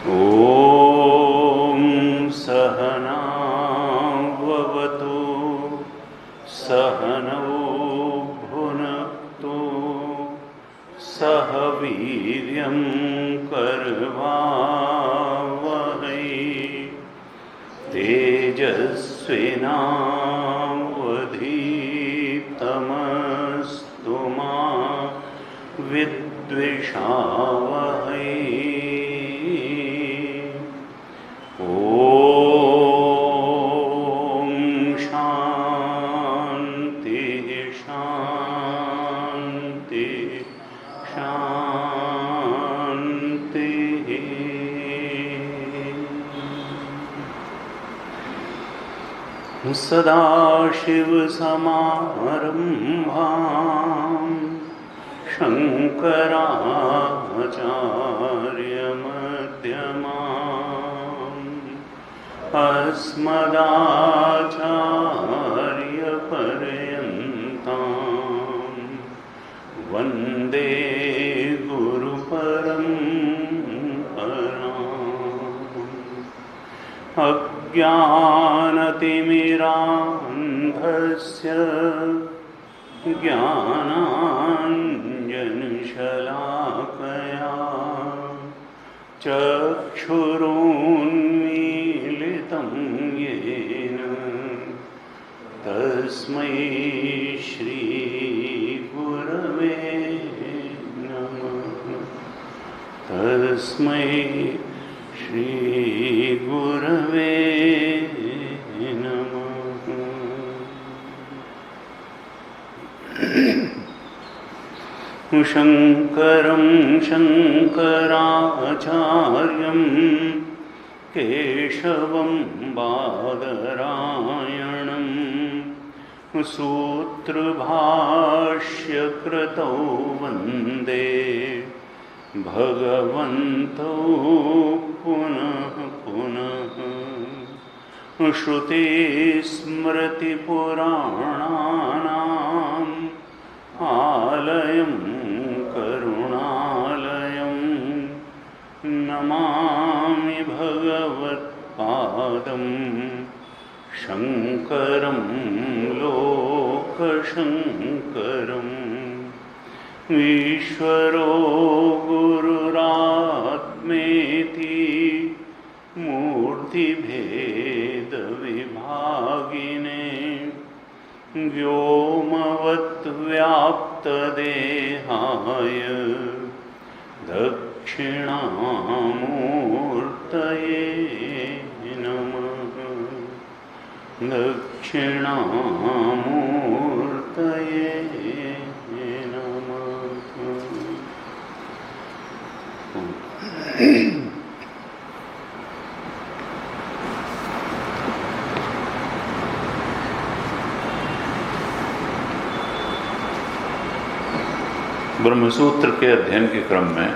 ॐ सहना भवतु सहनौ भुनक्तु सह वीर्यं करवावहै तेजस्विनावधीतमस्तु मा विद्विषावहै। ॐ शान्ति शान्ति शान्तिः। सदाशिवसमारम्भां शङ्कराचार्यमध्यमाम् अस्मदाचार्यपर्यन्तां वन्दे गुरुपरम्पराम्। अज्ञानतिमिरान्धस्य ज्ञानाञ्जनशलाकया चक्षुरुन्मीलितं येन तस्मै श्रीगुरवे नमः। तस्मै श्रीगुरवे नमः। शङ्करं शङ्कराचार्यं केशवं बादरायणं सूत्रभाष्यकृतौ वन्दे भगवन्तौ पुनः पुनः। श्रुतिस्मृतिपुराणानाम् आलयं करुणालयं नमामि भगवत्पादं शङ्करं लोकशङ्करम्। ईश्वरो गुरुरात्मेति मूर्तिभेदविभागिने व्योमवद्व्याप्तदेहाय दक्षिणामूर्तये नमः। दक्षिणामूर्तये नमः। ब्रह्मसूत्र के अध्ययन के क्रम में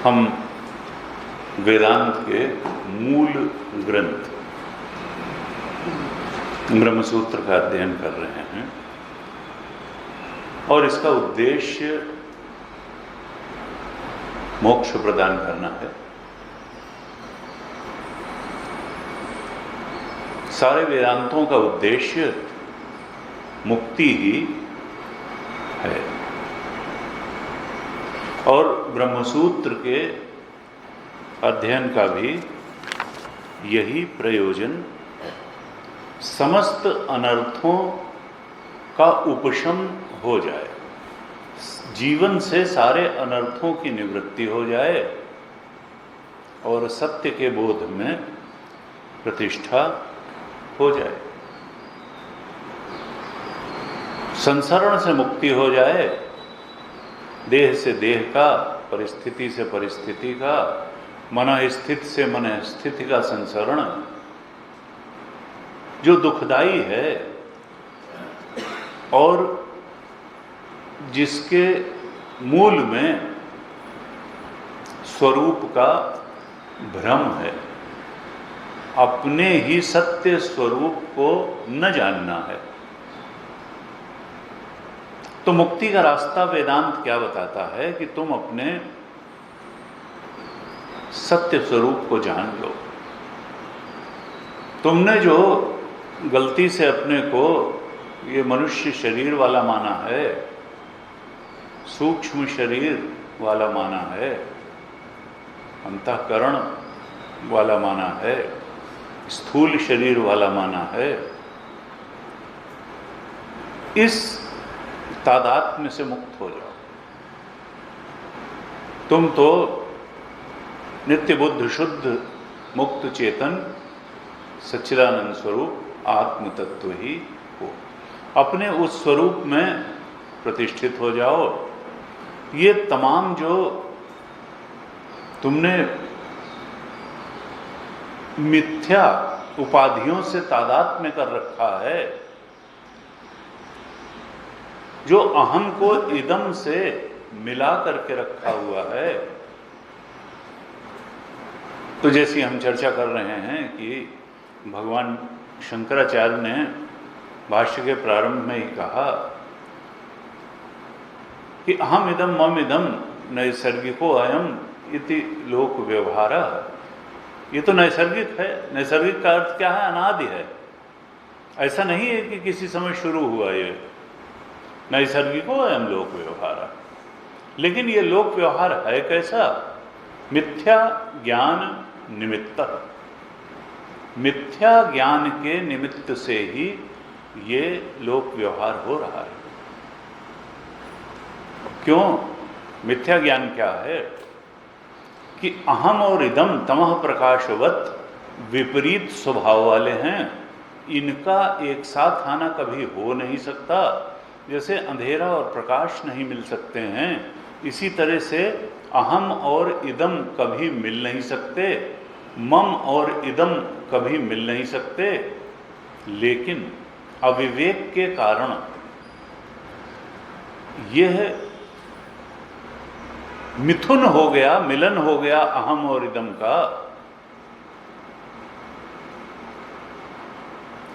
हम वेदांत के मूल ग्रंथ ब्रह्मसूत्र का अध्ययन कर रहे हैं और इसका उद्देश्य मोक्ष प्रदान करना है। सारे वेदांतों का उद्देश्य मुक्ति ही है और ब्रह्मसूत्र के अध्ययन का भी यही प्रयोजन है। समस्त अनर्थों का उपशम हो जाए, जीवन से सारे अनर्थों की निवृत्ति हो जाए और सत्य के बोध में प्रतिष्ठा हो जाए, संसरण से मुक्ति हो जाए, देह से देह का, परिस्थिति से परिस्थिति का, मन स्थित से मन स्थिति का संसरण जो दुखदाई है और जिसके मूल में स्वरूप का भ्रम है, अपने ही सत्य स्वरूप को न जानना है। तो मुक्ति का रास्ता वेदांत क्या बताता है कि तुम अपने सत्य स्वरूप को जान लो। तुमने जो गलती से अपने को ये मनुष्य शरीर वाला माना है, सूक्ष्म शरीर वाला माना है, अंतःकरण वाला माना है, स्थूल शरीर वाला माना है, इस तादात्म्य से मुक्त हो जाओ। तुम तो नित्य बुद्ध शुद्ध मुक्त चेतन सच्चिदानंद स्वरूप आत्म तत्व ही हो। अपने उस स्वरूप में प्रतिष्ठित हो जाओ। ये तमाम जो तुमने मिथ्या उपाधियों से तादात्म्य कर रखा है, जो अहम को इदम से मिला करके रखा हुआ है, तो जैसी हम चर्चा कर रहे हैं कि भगवान शंकराचार्य ने भाष्य के प्रारंभ में ही कहा कि अहम इदम मम इदम नैसर्गिको अयम इति लोक व्यवहार। ये तो नैसर्गिक है। नैसर्गिक का अर्थ क्या है? अनादि है। ऐसा नहीं है कि किसी समय शुरू हुआ ये। नैसर्गिको अयम लोक व्यवहार। लेकिन ये लोक व्यवहार है कैसा? मिथ्या ज्ञान निमित्त। मिथ्या ज्ञान के निमित्त से ही ये लोक व्यवहार हो रहा है। क्यों? मिथ्या ज्ञान क्या है कि अहम और इदम तमः प्रकाशवत विपरीत स्वभाव वाले हैं। इनका एक साथ आना कभी हो नहीं सकता। जैसे अंधेरा और प्रकाश नहीं मिल सकते हैं, इसी तरह से अहम और इदम कभी मिल नहीं सकते, मम और इदम कभी मिल नहीं सकते। लेकिन अविवेक के कारण यह मिथुन हो गया, मिलन हो गया अहम और इदम का।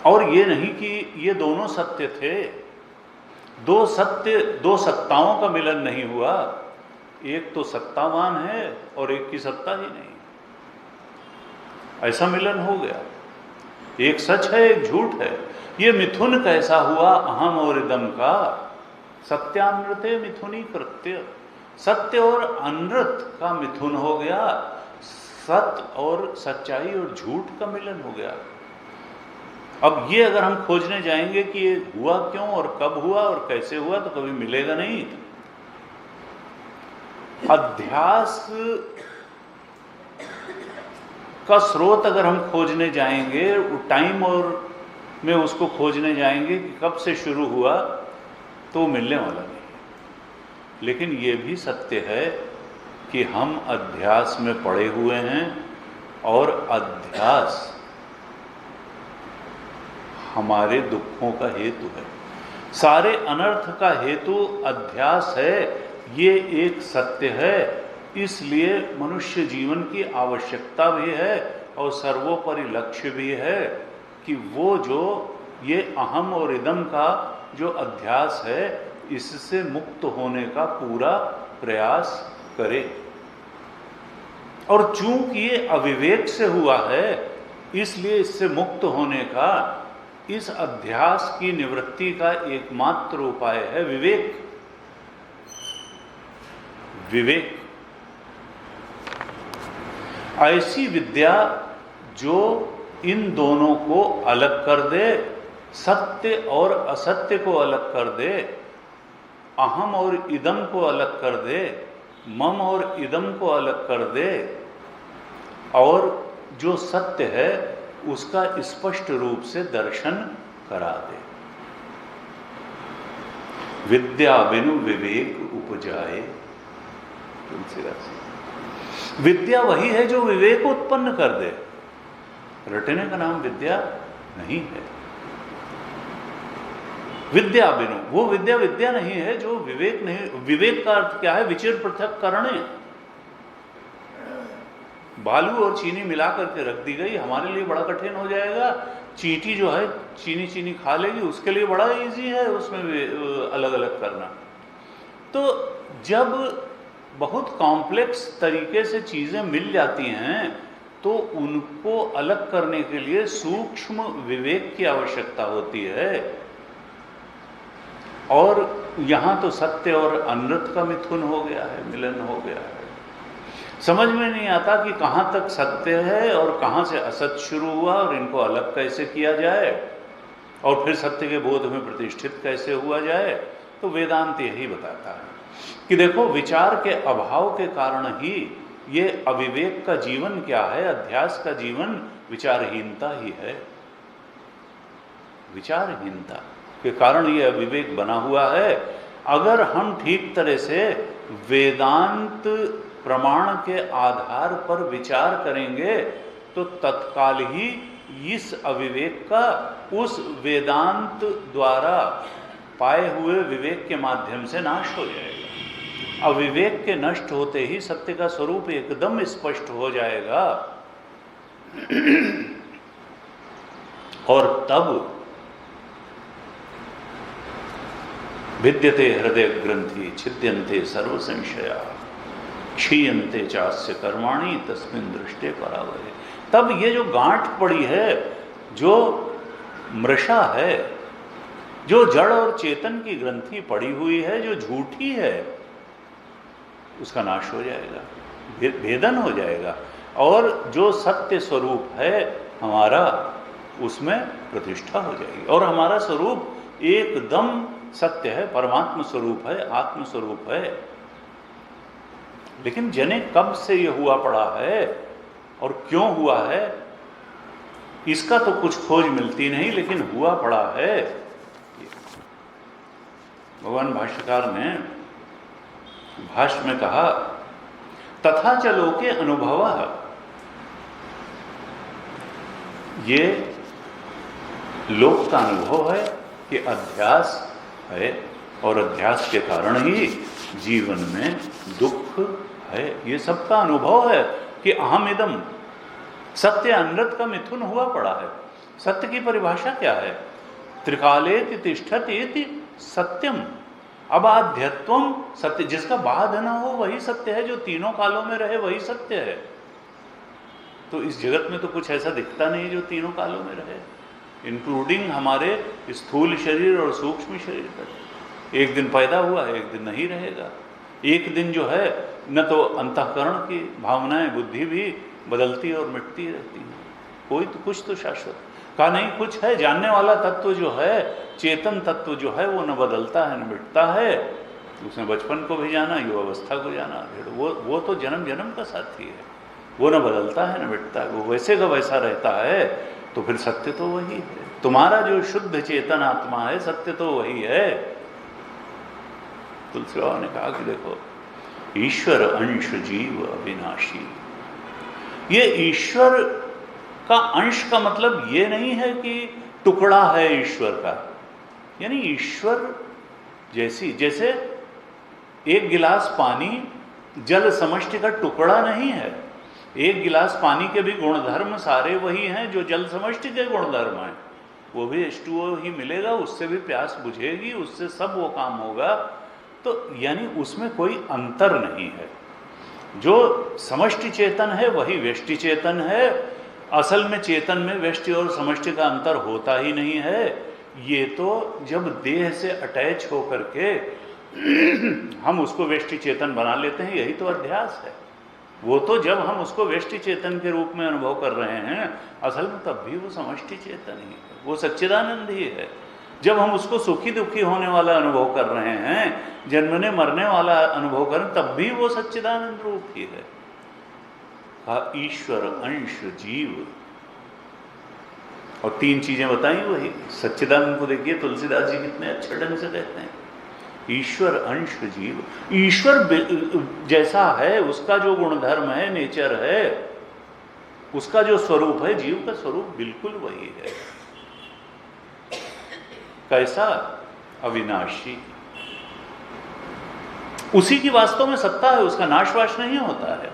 और ये नहीं कि ये दोनों सत्य थे। दो सत्य, दो सत्ताओं का मिलन नहीं हुआ। एक तो सत्तावान है और एक की सत्ता ही नहीं, ऐसा मिलन हो गया। एक सच है, एक झूठ है। ये मिथुन कैसा हुआ अहम और इदम का? सत्यानृते मिथुनी कृत्य। सत्य और अनृत का मिथुन हो गया। सत्य और सच्चाई और झूठ का मिलन हो गया। अब ये अगर हम खोजने जाएंगे कि ये हुआ क्यों और कब हुआ और कैसे हुआ, तो कभी मिलेगा नहीं। अध्यास का स्रोत अगर हम खोजने जाएंगे, टाइम और में उसको खोजने जाएंगे कि कब से शुरू हुआ, तो मिलने वाला नहीं। लेकिन ये भी सत्य है कि हम अध्यास में पड़े हुए हैं और अध्यास हमारे दुखों का हेतु है। सारे अनर्थ का हेतु अध्यास है, ये एक सत्य है। इसलिए मनुष्य जीवन की आवश्यकता भी है और सर्वोपरि लक्ष्य भी है कि वो जो ये अहम और इदम का जो अध्यास है, इससे मुक्त होने का पूरा प्रयास करे। और चूंकि ये अविवेक से हुआ है, इसलिए इससे मुक्त होने का, इस अध्यास की निवृत्ति का एकमात्र उपाय है विवेक। विवेक ऐसी विद्या जो इन दोनों को अलग कर दे, सत्य और असत्य को अलग कर दे, अहम और इदम को अलग कर दे, मम और इदम को अलग कर दे, और जो सत्य है उसका स्पष्ट रूप से दर्शन करा दे। विद्या बिनु विवेक उपजाए। तुलसीदास। विद्या वही है जो विवेक उत्पन्न कर दे। रटने का नाम विद्या नहीं है। विद्या बिनु, वो विद्या विद्या नहीं है जो विवेक नहीं। विवेक का अर्थ क्या है? विचिर पृथक करने। बालू और चीनी मिला करके रख दी गई, हमारे लिए बड़ा कठिन हो जाएगा। चींटी जो है चीनी चीनी खा लेगी, उसके लिए बड़ा इजी है उसमें अलग अलग करना। तो जब बहुत कॉम्प्लेक्स तरीके से चीज़ें मिल जाती हैं तो उनको अलग करने के लिए सूक्ष्म विवेक की आवश्यकता होती है। और यहाँ तो सत्य और अनृत का मिथुन हो गया है, मिलन हो गया है। समझ में नहीं आता कि कहाँ तक सत्य है और कहाँ से असत्य शुरू हुआ और इनको अलग कैसे किया जाए और फिर सत्य के बोध में प्रतिष्ठित कैसे हुआ जाए। तो वेदांत यही बताता है कि देखो, विचार के अभाव के कारण ही ये अविवेक का जीवन क्या है, अध्यास का जीवन विचारहीनता ही है। विचारहीनता के कारण ये अविवेक बना हुआ है। अगर हम ठीक तरह से वेदांत प्रमाण के आधार पर विचार करेंगे तो तत्काल ही इस अविवेक का उस वेदांत द्वारा पाए हुए विवेक के माध्यम से नाश हो जाएगा। अविवेक के नष्ट होते ही सत्य का स्वरूप एकदम स्पष्ट हो जाएगा और तब विद्यते हृदय ग्रंथि छिद्यन्ते सर्व संशया क्षीयन्ते चास्य कर्माणि तस्मिन् दृष्टे परावरे। तब ये जो गांठ पड़ी है, जो मृषा है, जो जड़ और चेतन की ग्रंथि पड़ी हुई है, जो झूठी है, उसका नाश हो जाएगा, भेदन हो जाएगा और जो सत्य स्वरूप है हमारा, उसमें प्रतिष्ठा हो जाएगी और हमारा स्वरूप एकदम सत्य है, परमात्मा स्वरूप है, आत्म स्वरूप है। लेकिन जने कब से यह हुआ पड़ा है और क्यों हुआ है, इसका तो कुछ खोज मिलती नहीं, लेकिन हुआ पड़ा है। भगवान भाष्यकार ने भाष्य में कहा, तथा च लोके अनुभवः, ये लोक का अनुभव है कि अध्यास है और अध्यास के कारण ही जीवन में दुख है। ये सबका अनुभव है कि अहम इदम, सत्य अनृत का मिथुन हुआ पड़ा है। सत्य की परिभाषा क्या है? त्रिकालेति तिष्ठति सत्यम अबाध्यत्वम सत्य। जिसका बाध ना हो वही सत्य है, जो तीनों कालों में रहे वही सत्य है। तो इस जगत में तो कुछ ऐसा दिखता नहीं जो तीनों कालों में रहे, इंक्लूडिंग हमारे स्थूल शरीर और सूक्ष्म शरीर तक। एक दिन पैदा हुआ, एक दिन नहीं रहेगा। एक दिन जो है न तो अंतःकरण की भावनाएं, बुद्धि भी बदलती और मिटती रहती हैं। कोई तो कुछ तो शाश्वत का नहीं, कुछ है जानने वाला तत्व जो है, चेतन तत्व जो है, वो न बदलता है न मिटता है। उसने बचपन को भी जाना, युवावस्था को जाना, वो तो जन्म जन्म का साथी है, वो न बदलता है न मिटता है, वो वैसे का वैसा रहता है। तो फिर सत्य तो वही है। तुम्हारा जो शुद्ध चेतन आत्मा है, सत्य तो वही है। तुलसी बाबा ने कहा कि देखो, ईश्वर अंश जीव अविनाशी। ये ईश्वर का अंश का मतलब ये नहीं है कि टुकड़ा है ईश्वर का, यानी ईश्वर जैसे एक गिलास पानी जल समष्टि का टुकड़ा नहीं है। एक गिलास पानी के भी गुणधर्म सारे वही हैं जो जल समष्टि के गुणधर्म हैं। वो भी H2O ही मिलेगा, उससे भी प्यास बुझेगी, उससे सब वो काम होगा। तो यानी उसमें कोई अंतर नहीं है। जो समष्टि चेतन है वही व्यष्टि चेतन है। असल में चेतन में व्यष्टि और समष्टि का अंतर होता ही नहीं है। ये तो जब देह से अटैच होकर के हम उसको व्यष्टि चेतन बना लेते हैं, यही तो अध्यास है। वो तो जब हम उसको व्यष्टि चेतन के रूप में अनुभव कर रहे हैं, असल में तब भी वो समष्टि चेतन ही है, वो सच्चिदानंद ही है। जब हम उसको सुखी दुखी होने वाला अनुभव कर रहे हैं, जन्मने मरने वाला अनुभव कर रहे हैं, तब भी वो सच्चिदानंद रूप ही है। कहा ईश्वर अंश जीव, और तीन चीजें बताई वही। सच्चिदानंद को देखिए तुलसीदास जी कितने अच्छे ढंग से कहते हैं, ईश्वर अंश जीव। ईश्वर जैसा है, उसका जो गुणधर्म है, नेचर है, उसका जो स्वरूप है, जीव का स्वरूप बिल्कुल वही है। कैसा? अविनाशी। उसी की वास्तव में सत्ता है, उसका नाशवाश नहीं होता है।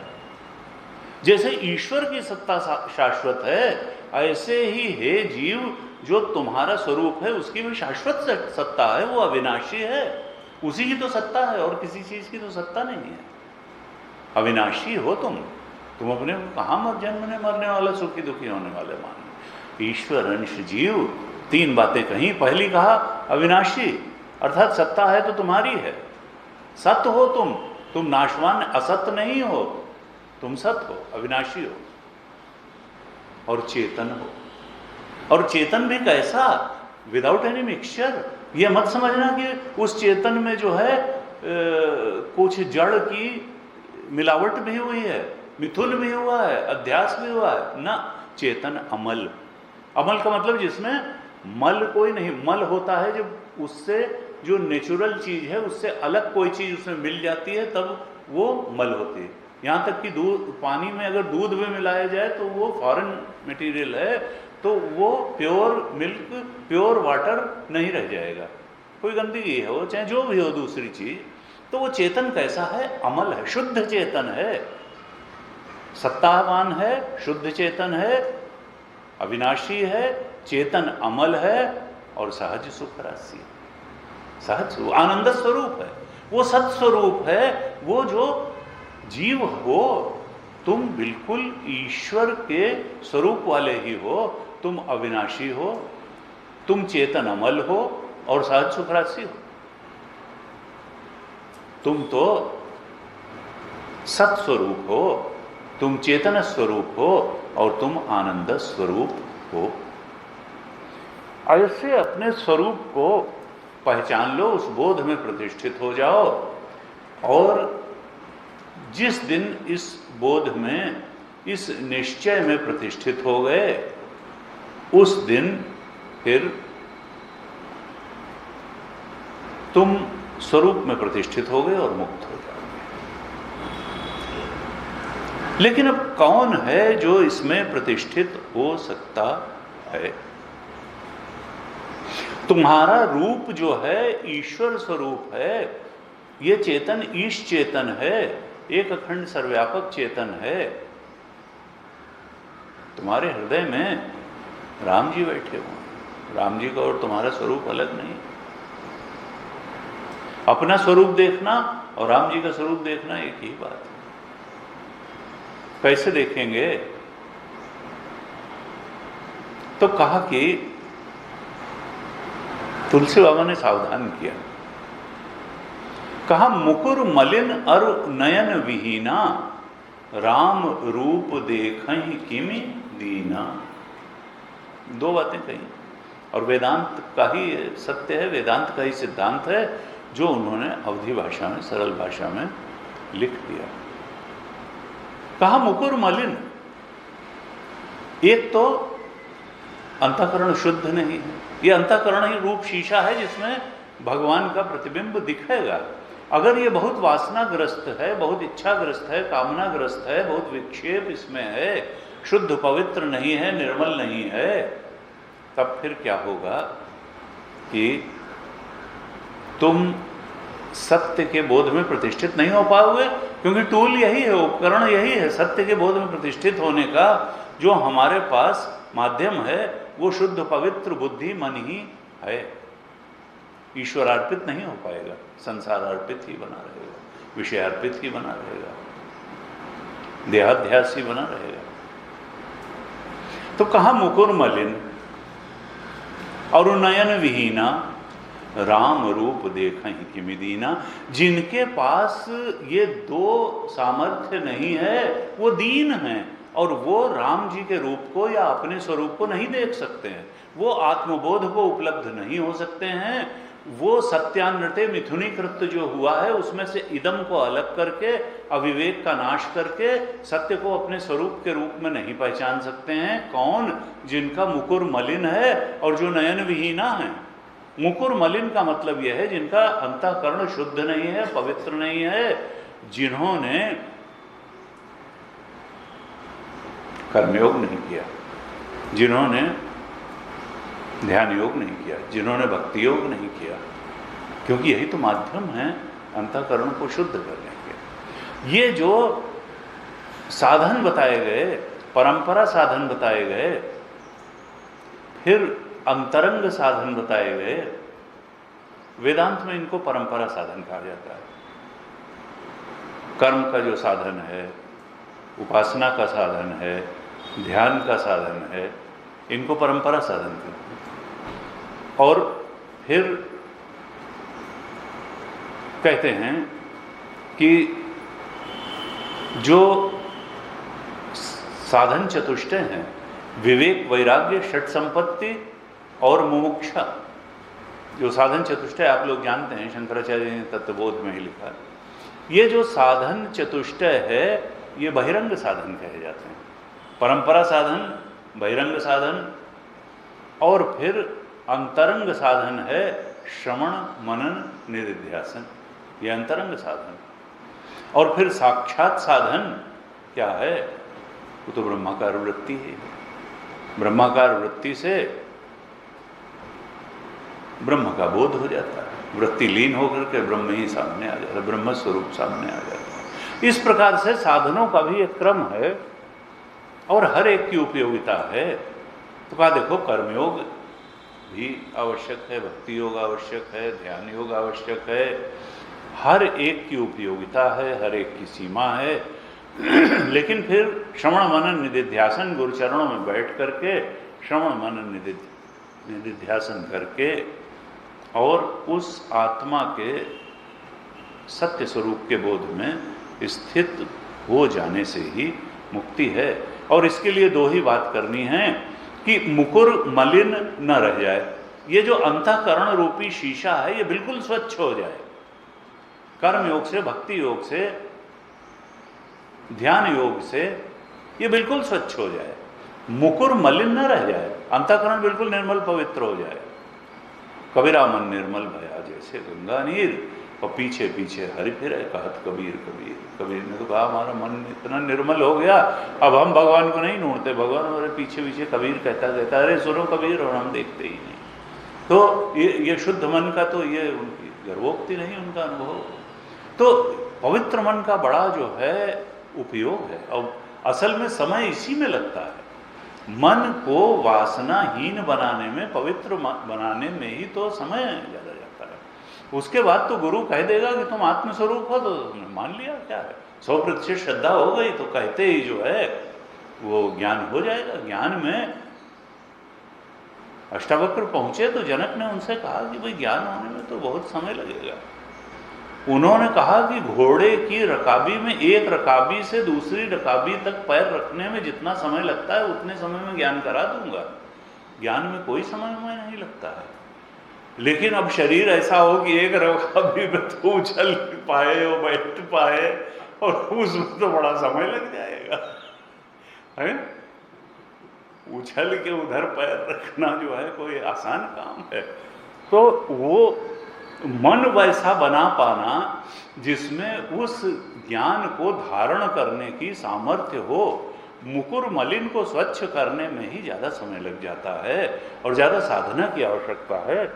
जैसे ईश्वर की सत्ता शाश्वत है, ऐसे ही हे जीव, जो तुम्हारा स्वरूप है उसकी भी शाश्वत सत्ता है, वो अविनाशी है, उसी की तो सत्ता है और किसी चीज की तो सत्ता नहीं है। अविनाशी हो तुम अपने को कहाँ मर जन्मने मरने वाला, सुखी दुखी होने वाले मान। ईश्वर अंश जीव, तीन बातें कही। पहली कहा अविनाशी, अर्थात सत्ता है तो तुम्हारी है, सत्य हो तुम नाशवान असत्य नहीं हो, तुम सत्य हो, अविनाशी हो और चेतन हो। और चेतन भी कैसा, विदाउट एनी मिक्सचर। ये मत समझना कि उस चेतन में जो है कुछ जड़ की मिलावट भी हुई है, मिथुन भी हुआ है, अध्यास भी हुआ है ना। चेतन अमल, अमल का मतलब जिसमें मल कोई नहीं। मल होता है जब उससे जो नेचुरल चीज है उससे अलग कोई चीज उसमें मिल जाती है, तब वो मल होती है। यहाँ तक कि दूध, पानी में अगर दूध भी मिलाया जाए तो वो फॉरेन मटेरियल है, तो वो प्योर मिल्क, प्योर वाटर नहीं रह जाएगा, कोई गंदगी हो चाहे जो भी हो दूसरी चीज। तो वो चेतन कैसा है, अमल है, शुद्ध चेतन है, सत्तावान है, शुद्ध चेतन है, अविनाशी है, चेतन अमल है और सहज सुख राशि, सहज आनंद स्वरूप है, वो सत्स्वरूप है। वो जो जीव हो तुम बिल्कुल ईश्वर के स्वरूप वाले ही हो, तुम अविनाशी हो, तुम चेतन अमल हो और सहज सुख राशि हो। तुम तो सत्स्वरूप हो, तुम चेतन स्वरूप हो और तुम आनंद स्वरूप हो। ऐसे अपने स्वरूप को पहचान लो, उस बोध में प्रतिष्ठित हो जाओ, और जिस दिन इस बोध में, इस निश्चय में प्रतिष्ठित हो गए, उस दिन फिर तुम स्वरूप में प्रतिष्ठित हो गए और मुक्त हो जाओगे। लेकिन अब कौन है जो इसमें प्रतिष्ठित हो सकता है? तुम्हारा रूप जो है ईश्वर स्वरूप है, ये चेतन ईश चेतन है, एक अखंड सर्वव्यापक चेतन है। तुम्हारे हृदय में राम जी बैठे हुए, राम जी का और तुम्हारा स्वरूप अलग नहीं। अपना स्वरूप देखना और राम जी का स्वरूप देखना एक ही बात है। कैसे देखेंगे? तो कहा कि तुलसी बाबा ने सावधान किया, कहा मुकुर मलिन अरु नयन विहीना, राम रूप देखहि किमि दीना। दो बातें कही, और वेदांत का ही सत्य है, वेदांत का ही सिद्धांत है, जो उन्होंने अवधि भाषा में, सरल भाषा में लिख दिया। कहा मुकुर मलिन, एक तो अंतःकरण शुद्ध नहीं है। ये अंतःकरण ही रूप शीशा है जिसमें भगवान का प्रतिबिंब दिखेगा। अगर ये बहुत वासनाग्रस्त है, बहुत इच्छाग्रस्त है, कामनाग्रस्त है, बहुत विक्षेप इसमें है, शुद्ध पवित्र नहीं है, निर्मल नहीं है, तब फिर क्या होगा कि तुम सत्य के बोध में प्रतिष्ठित नहीं हो पाओगे, क्योंकि टूल यही है, उपकरण यही है सत्य के बोध में प्रतिष्ठित होने का। जो हमारे पास माध्यम है वो शुद्ध पवित्र बुद्धि मन ही है। ईश्वर अर्पित नहीं हो पाएगा, संसार अर्पित ही बना रहेगा, विषय अर्पित ही बना रहेगा, देहाध्यास ही बना रहेगा। तो कहा मुकुर मलिन और नयन विहीना, राम रूप देखहि किमि दीना। जिनके पास ये दो सामर्थ्य नहीं है वो दीन हैं, और वो राम जी के रूप को या अपने स्वरूप को नहीं देख सकते हैं, वो आत्मबोध को उपलब्ध नहीं हो सकते हैं। वो सत्यानृत्य मिथुनीकृत जो हुआ है उसमें से इदम को अलग करके, अविवेक का नाश करके सत्य को अपने स्वरूप के रूप में नहीं पहचान सकते हैं। कौन? जिनका मुकुर मलिन है और जो नयन विहीना है। मुकुर मलिन का मतलब यह है जिनका अंतःकरण शुद्ध नहीं है, पवित्र नहीं है, जिन्होंने कर्मयोग नहीं किया, जिन्होंने ध्यान योग नहीं किया, जिन्होंने भक्ति योग नहीं किया, क्योंकि यही तो माध्यम है अंतःकरण को शुद्ध करने के। ये जो साधन बताए गए, परंपरा साधन बताए गए, फिर अंतरंग साधन बताए गए। वेदांत में इनको परंपरा साधन कहा जाता है। कर्म का जो साधन है, उपासना का साधन है, ध्यान का साधन है, इनको परंपरा साधन कहते हैं। और फिर कहते हैं कि जो साधन चतुष्टय हैं, विवेक, वैराग्य, षट संपत्ति और मुमुक्षा, जो साधन चतुष्टय आप लोग जानते हैं, शंकराचार्य ने तत्वबोध में ही लिखा है। ये जो साधन चतुष्टय है, ये बहिरंग साधन कहे जाते हैं। परंपरा साधन, बहिरंग साधन, और फिर अंतरंग साधन है श्रवण, मनन, निधिध्यासन, ये अंतरंग साधन। और फिर साक्षात साधन क्या है? वो तो ब्रह्माकार वृत्ति है। ब्रह्माकार वृत्ति से ब्रह्म का बोध हो जाता है, वृत्ति लीन होकर के ब्रह्म ही सामने आ जाता है, ब्रह्म स्वरूप सामने आ जाता है। इस प्रकार से साधनों का भी एक क्रम है और हर एक की उपयोगिता है। तो कहा देखो, कर्मयोग भी आवश्यक है, भक्ति योग आवश्यक है, ध्यान योग आवश्यक है, हर एक की उपयोगिता है, हर एक की सीमा है। लेकिन फिर श्रवण मनन निधिध्यासन, गुरुचरणों में बैठ करके श्रवण मनन निधिध्यासन करके और उस आत्मा के सत्य स्वरूप के बोध में स्थित हो जाने से ही मुक्ति है। और इसके लिए दो ही बात करनी है कि मुकुर मलिन न रह जाए, ये जो अंतःकरण रूपी शीशा है ये बिल्कुल स्वच्छ हो जाए। कर्म योग से, भक्ति योग से, ध्यान योग से ये बिल्कुल स्वच्छ हो जाए, मुकुर मलिन न रह जाए, अंतःकरण बिल्कुल निर्मल पवित्र हो जाए। कबीरा मन निर्मल भया जैसे गंगा नीर, और पीछे पीछे हरि फिरे कहत कबीर कबीर। कबीर ने तो कहा हमारा मन इतना निर्मल हो गया, अब हम भगवान को नहीं ढूंढते, भगवान हमारे पीछे पीछे। कबीर कहता अरे सुनो कबीर, और हम देखते ही नहीं। तो ये शुद्ध मन का तो ये उनकी गर्वोक्ति नहीं, उनका अनुभव। तो पवित्र मन का बड़ा जो है उपयोग है, और असल में समय इसी में लगता है। मन को वासनाहीन बनाने में, पवित्र बनाने में ही तो समय ज़्यादा जाता है। उसके बाद तो गुरु कह देगा कि तुम आत्मस्वरूप हो, तो तुमने मान लिया, क्या है, 100% श्रद्धा हो गई तो कहते ही जो है वो ज्ञान हो जाएगा। ज्ञान में अष्टावक्र पहुंचे तो जनक ने उनसे कहा कि भाई ज्ञान होने में तो बहुत समय लगेगा। उन्होंने कहा कि घोड़े की रकाबी में, एक रकाबी से दूसरी रकाबी तक पैर रखने में जितना समय लगता है उतने समय में ज्ञान करा दूंगा। ज्ञान में कोई समय में नहीं लगता है। लेकिन अब शरीर ऐसा हो कि एक रकाबी में तो उछल पाए और बैठ पाए, और उसमें तो बड़ा समय लग जाएगा, है? उछल के उधर पैर रखना जो है कोई आसान काम है। तो वो मन वैसा बना पाना जिसमें उस ज्ञान को धारण करने की सामर्थ्य हो, मुकुर मलिन को स्वच्छ करने में ही ज़्यादा समय लग जाता है और ज़्यादा साधना की आवश्यकता है।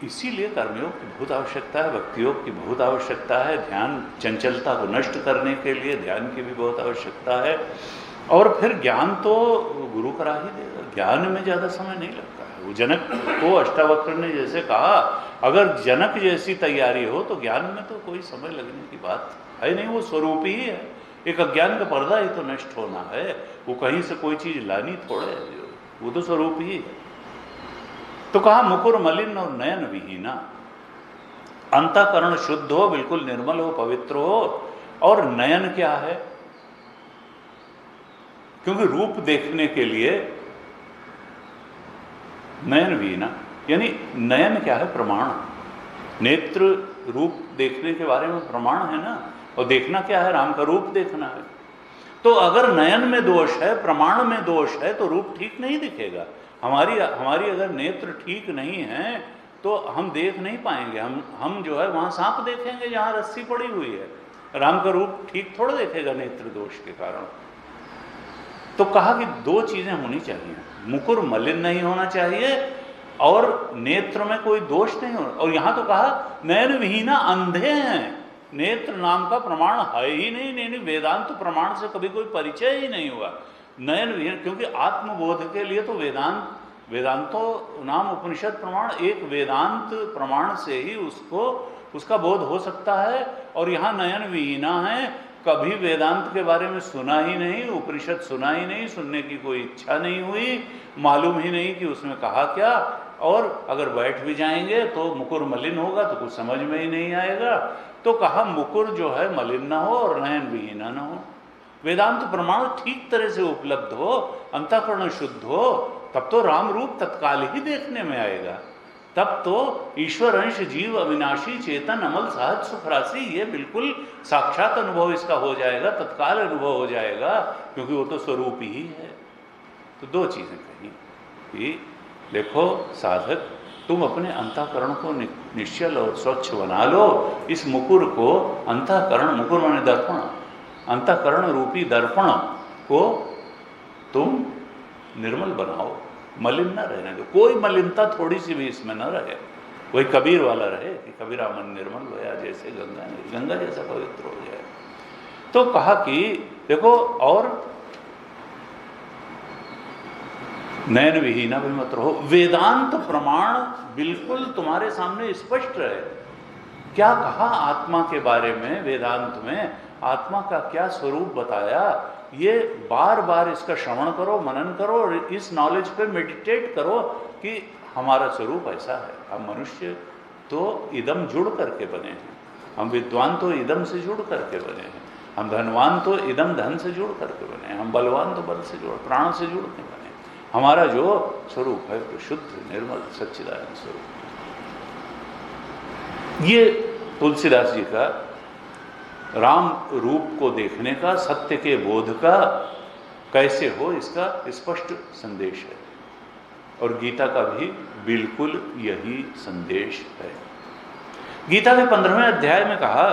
इसीलिए कर्मयोग की बहुत आवश्यकता है, भक्ति योग की बहुत आवश्यकता है, ध्यान चंचलता को नष्ट करने के लिए ध्यान की भी बहुत आवश्यकता है। और फिर ज्ञान तो गुरु करा ही देगा, ज्ञान में ज़्यादा समय नहीं लगता है। वो जनक को अष्टावक्र ने जैसे कहा, अगर जनक जैसी तैयारी हो तो ज्ञान में तो कोई समय लगने की बात है नहीं, वो स्वरूप ही है। एक अज्ञान का पर्दा ही तो नष्ट होना है, वो कहीं से कोई चीज़ लानी थोड़े है, वो तो स्वरूप ही है। तो कहा मुकुर मलिन और नयन विहीना, अंतःकरण शुद्ध हो, बिल्कुल निर्मल हो, पवित्र हो। और नयन क्या है? क्योंकि रूप देखने के लिए नयन विहीना, यानी नयन क्या है? प्रमाण। नेत्र रूप देखने के बारे में प्रमाण है ना, और देखना क्या है? राम का रूप देखना है। तो अगर नयन में दोष है, प्रमाण में दोष है, तो रूप ठीक नहीं दिखेगा। हमारी अगर नेत्र ठीक नहीं है तो हम देख नहीं पाएंगे। हम जो है वहाँ सांप देखेंगे जहाँ रस्सी पड़ी हुई है, राम का रूप ठीक थोड़ा देखेगा नेत्र दोष के कारण। तो कहा कि दो चीजें होनी चाहिए, मुकुर मलिन नहीं होना चाहिए और नेत्र में कोई दोष नहीं होना। और यहाँ तो कहा नयन विहीना, अंधे हैं, नेत्र नाम का प्रमाण है ही नहीं, वेदांत तो प्रमाण से कभी कोई परिचय ही नहीं हुआ। नयन विहीन, क्योंकि आत्मबोध के लिए तो वेदांत वेदांतो नाम उपनिषद प्रमाण, एक वेदांत प्रमाण से ही उसको उसका बोध हो सकता है। और यहाँ नयन विहीना है, कभी वेदांत के बारे में सुना ही नहीं, उपनिषद सुना ही नहीं, सुनने की कोई इच्छा नहीं हुई, मालूम ही नहीं कि उसमें कहा क्या, और अगर बैठ भी जाएंगे तो मुकुर मलिन होगा तो कुछ समझ में ही नहीं आएगा। तो कहा मुकुर जो है मलिन ना हो और नयन विहीना ना हो, वेदांत प्रमाण ठीक तरह से उपलब्ध हो, अंतःकरण शुद्ध हो, तब तो राम रूप तत्काल ही देखने में आएगा। तब तो ईश्वर अंश जीव अविनाशी चेतन अमल सहज सुख राशि, ये बिल्कुल साक्षात अनुभव इसका हो जाएगा, तत्काल अनुभव हो जाएगा, क्योंकि वो तो स्वरूप ही है। तो दो चीजें कही कि देखो साधक, तुम अपने अंतःकरण को निश्चल और स्वच्छ बना लो, इस मुकुर को अंतःकरण, मुकुर माने दर्पण, अंतःकरण रूपी दर्पण को तुम निर्मल बनाओ, मलिन न रहने दो, कोई मलिनता थोड़ी सी भी इसमें न रहे। वही कबीर वाला रहे कि कबीरा मन निर्मल होया जैसे गंगा, गंगा जैसा पवित्र हो जाए। तो कहा कि देखो, और नयन विहीना भी मत रहो, वेदांत प्रमाण बिल्कुल तुम्हारे सामने स्पष्ट रहे। क्या कहा आत्मा के बारे में, वेदांत में आत्मा का क्या स्वरूप बताया, ये बार बार इसका श्रवण करो, मनन करो, और इस नॉलेज पे मेडिटेट करो कि हमारा स्वरूप ऐसा है। हम मनुष्य तो इदम जुड़ करके बने हैं, हम विद्वान तो इदम से जुड़ करके बने हैं, हम धनवान तो इदम धन से जुड़ करके बने हैं, हम बलवान तो बल से जुड़, प्राण से जुड़ के बने। हमारा जो स्वरूप है वो शुद्ध निर्मल सच्चिदानंद स्वरूप। ये तुलसीदास जी का राम रूप को देखने का, सत्य के बोध का कैसे हो, इसका स्पष्ट संदेश है। और गीता का भी बिल्कुल यही संदेश है। गीता के 15वें अध्याय में कहा,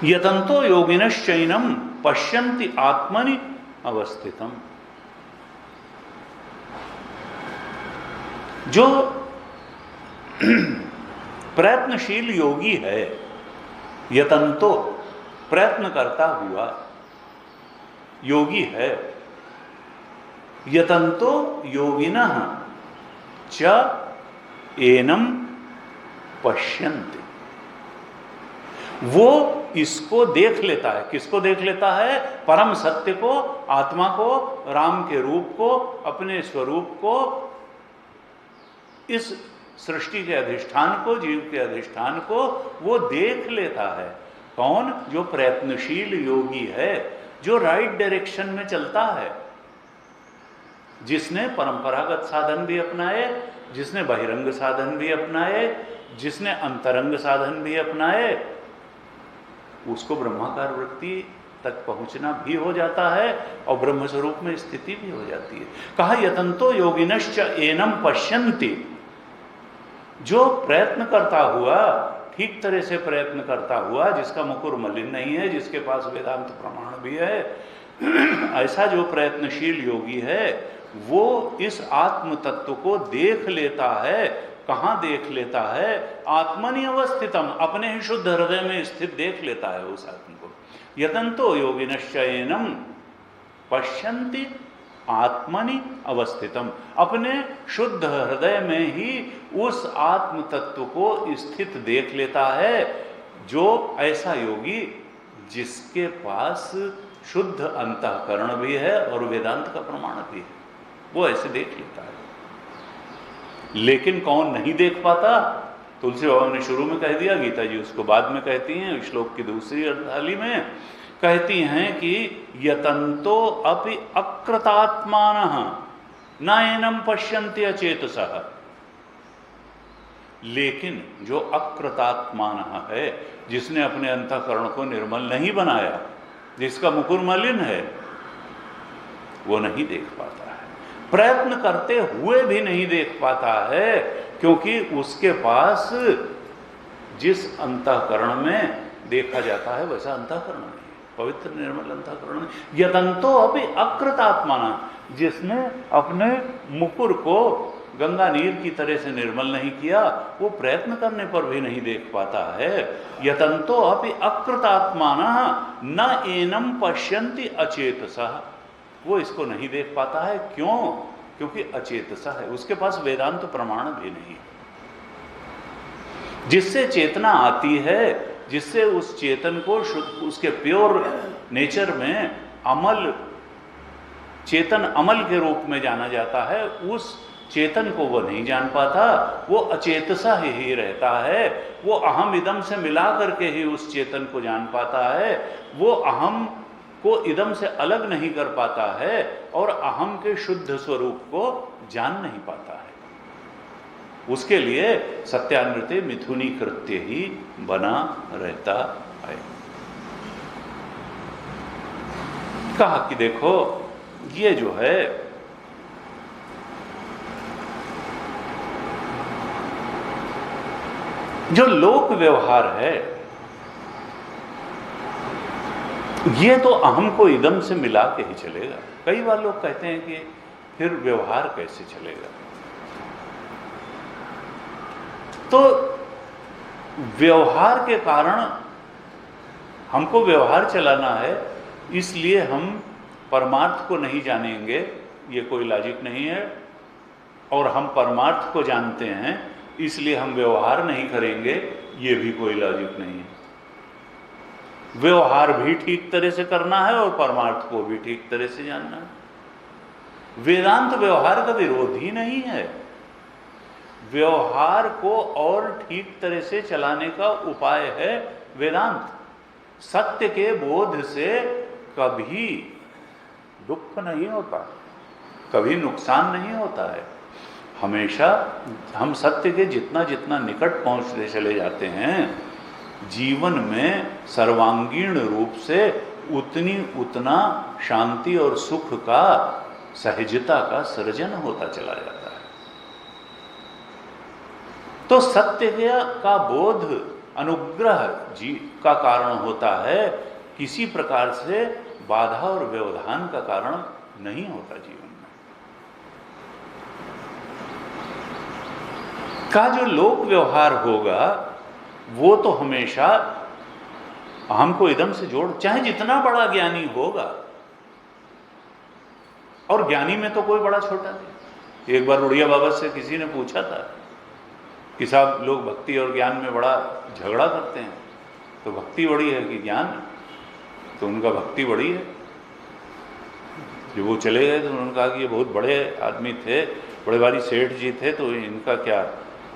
यतंतो योगिनश्चैनम पश्यन्ति आत्मनि अवस्थितम। जो प्रयत्नशील योगी है, यतंतो प्रयत्न करता हुआ योगी है, यतंतो योगिनः च एनम पश्यन्ति, वो इसको देख लेता है। किसको देख लेता है? परम सत्य को, आत्मा को, राम के रूप को, अपने स्वरूप को, इस सृष्टि के अधिष्ठान को, जीव के अधिष्ठान को वो देख लेता है। कौन? जो प्रयत्नशील योगी है, जो राइट डायरेक्शन में चलता है, जिसने परंपरागत साधन भी अपनाए, जिसने बहिरंग साधन भी अपनाए, जिसने अंतरंग साधन भी अपनाए, उसको ब्रह्माकार वृत्ति तक पहुंचना भी हो जाता है और ब्रह्म स्वरूप में स्थिति भी हो जाती है। कहा यतंतो योगिनश्च एनम पश्यन्ति, जो प्रयत्न करता हुआ, ठीक तरह से प्रयत्न करता हुआ, जिसका मुकुर मलिन नहीं है, जिसके पास वेदांत प्रमाण भी है, ऐसा जो प्रयत्नशील योगी है, वो इस आत्म तत्व को देख लेता है। कहाँ देख लेता है? आत्मनि अवस्थितम, अपने ही शुद्ध हृदय में स्थित देख लेता है उस आत्म को। यतंतो योगिनश्चैनम पश्यन्ति आत्मनि अवस्थितम, अपने शुद्ध हृदय में ही उस आत्म तत्व को स्थित देख लेता है। जो ऐसा योगी जिसके पास शुद्ध अंतःकरण भी है और वेदांत का प्रमाण भी है, वो ऐसे देख लेता है। लेकिन कौन नहीं देख पाता? तुलसी बाबा ने शुरू में कह दिया, गीता जी उसको बाद में कहती हैं, श्लोक की दूसरी अर्धाली में कहती हैं कि यतंतो अपि अकृतात्मानः न एनम पश्यन्ति अचेतसः। लेकिन जो अकृतात्मानः है, जिसने अपने अंतःकरण को निर्मल नहीं बनाया, जिसका मुकुर मलिन है, वो नहीं देख पाता है, प्रयत्न करते हुए भी नहीं देख पाता है, क्योंकि उसके पास जिस अंतःकरण में देखा जाता है वैसा अंतःकरण नहीं, पवित्र निर्मल अंतःकरण। यतंतो अभी अकृतात्माना, जिसने अपने मुकुर को गंगा नीर की तरह से निर्मल नहीं किया, वो प्रयत्न करने पर भी नहीं देख पाता है। यतंतो अभी अकृतात्माना न एनम पश्यन्ति अचेतसः, वो इसको नहीं देख पाता है। क्यों? क्योंकि अचेतसा है, उसके पास वेदांत प्रमाण भी नहीं। जिससे चेतना आती है, जिससे उस चेतन को उसके प्योर नेचर में अमल, चेतन अमल के रूप में जाना जाता है, उस चेतन को वो नहीं जान पाता। वो अचेतसा ही रहता है। वो अहम इदम से मिला करके ही उस चेतन को जान पाता है। वो अहम को इदम से अलग नहीं कर पाता है और अहम के शुद्ध स्वरूप को जान नहीं पाता है। उसके लिए सत्यानृत्य मिथुनी कृत्य ही बना रहता है। कहा कि देखो ये जो है जो लोक व्यवहार है, ये तो अहम को इदम से मिला के ही चलेगा। कई बार लोग कहते हैं कि फिर व्यवहार कैसे चलेगा? तो व्यवहार के कारण हमको व्यवहार चलाना है, इसलिए हम परमार्थ को नहीं जानेंगे, ये कोई लॉजिक नहीं है। और हम परमार्थ को जानते हैं इसलिए हम व्यवहार नहीं करेंगे, ये भी कोई लॉजिक नहीं है। व्यवहार भी ठीक तरह से करना है और परमार्थ को भी ठीक तरह से जानना है। वेदांत व्यवहार का विरोध ही नहीं है। व्यवहार को और ठीक तरह से चलाने का उपाय है वेदांत। सत्य के बोध से कभी दुख नहीं होता, कभी नुकसान नहीं होता है। हमेशा हम सत्य के जितना जितना निकट पहुंचते चले जाते हैं, जीवन में सर्वांगीण रूप से उतना शांति और सुख का, सहजता का सृजन होता चला जाता है। तो सत्य का बोध अनुग्रह जी का कारण होता है, किसी प्रकार से बाधा और व्यवधान का कारण नहीं होता जीवन में। का जो लोक व्यवहार होगा वो तो हमेशा हमको इदम से जोड़, चाहे जितना बड़ा ज्ञानी होगा, और ज्ञानी में तो कोई बड़ा छोटा नहीं। एक बार उड़िया बाबा से किसी ने पूछा था कि साहब लोग भक्ति और ज्ञान में बड़ा झगड़ा करते हैं, तो भक्ति बड़ी है कि ज्ञान? तो उनका भक्ति बड़ी है। जब वो चले गए तो उन्होंने कहा कि ये बहुत बड़े आदमी थे, बड़े भारी सेठ जी थे, तो इनका क्या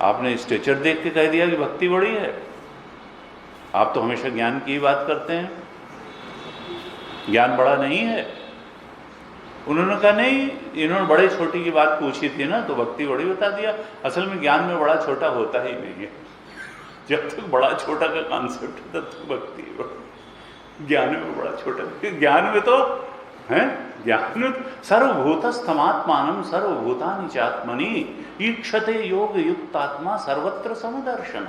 आपने स्टेचर देख के कह दिया कि भक्ति बड़ी है? आप तो हमेशा ज्ञान की ही बात करते हैं, ज्ञान बड़ा नहीं है। उन्होंने कहा नहीं, इन्होंने बड़े छोटी की बात पूछी थी ना, तो भक्ति बड़ी बता दिया। असल में ज्ञान में बड़ा छोटा होता ही नहीं है। जब तक बड़ा छोटा का कॉन्सेप्ट है तब तक भक्ति बड़ी। ज्ञान में बड़ा छोटा, ज्ञान में तो है, ज्ञान में सर्वभूतस्थमात्मानं सर्वभूतानि चात्मनि ईक्षते योग युक्तात्मा सर्वत्र समदर्शन।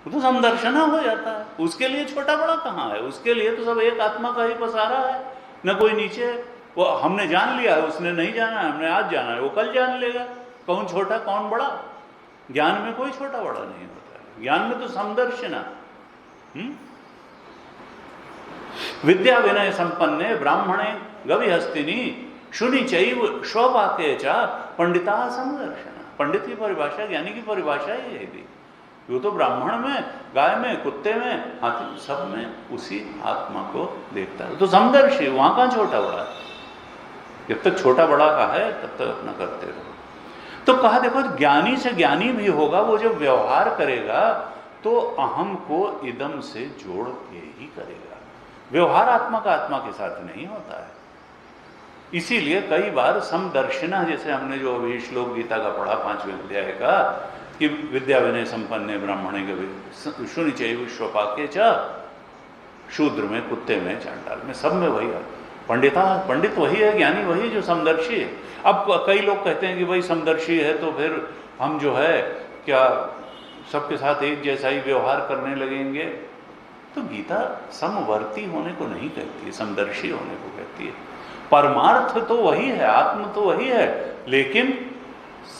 वो तो समदर्शन हो जाता है, उसके लिए छोटा बड़ा कहाँ है? उसके लिए तो सब एक आत्मा का ही पसारा है, न कोई नीचे। वो हमने जान लिया है, उसने नहीं जाना है, हमने आज जाना है, वो कल जान लेगा कौन छोटा कौन बड़ा। ज्ञान में कोई छोटा बड़ा नहीं होता है, ज्ञान में तो समदर्शना। विद्या विनय संपन्ने ब्राह्मणे गविहस्तिनी शुनि चैव स्वपाके च पंडिता समदर्शन। पंडित की परिभाषा, ज्ञानी की परिभाषा ही है भी। वो तो ब्राह्मण में, गाय में, कुत्ते में, हाथी, सब में उसी आत्मा को देखता है, तो समदर्शी। वहां कहाँ छोटा बड़ा है? जब तक छोटा बड़ा का है तब तक अपना करते रहो। तो कहा देखो, ज्ञानी से ज्ञानी भी होगा, वो जब व्यवहार करेगा तो अहम को इदम से जोड़ के ही करेगा। व्यवहार आत्मा का आत्मा के साथ नहीं होता है। इसीलिए कई बार समदर्शिना, जैसे हमने जो अभी श्लोक गीता का पढ़ा 5वें अध्याय का, कि विद्या विनय संपन्न ब्राह्मणे के शुनि चैव स्वपाके च, शूद्र में, कुत्ते में, चांडाल में, सब में वही है। पंडित वही है, ज्ञानी वही है जो समदर्शी है। अब कई लोग कहते हैं कि भाई समदर्शी है तो फिर हम जो है क्या सबके साथ एक जैसा ही व्यवहार करने लगेंगे? तो गीता समवर्ती होने को नहीं कहती है, समदर्शी होने को कहती है। परमार्थ तो वही है, आत्म तो वही है, लेकिन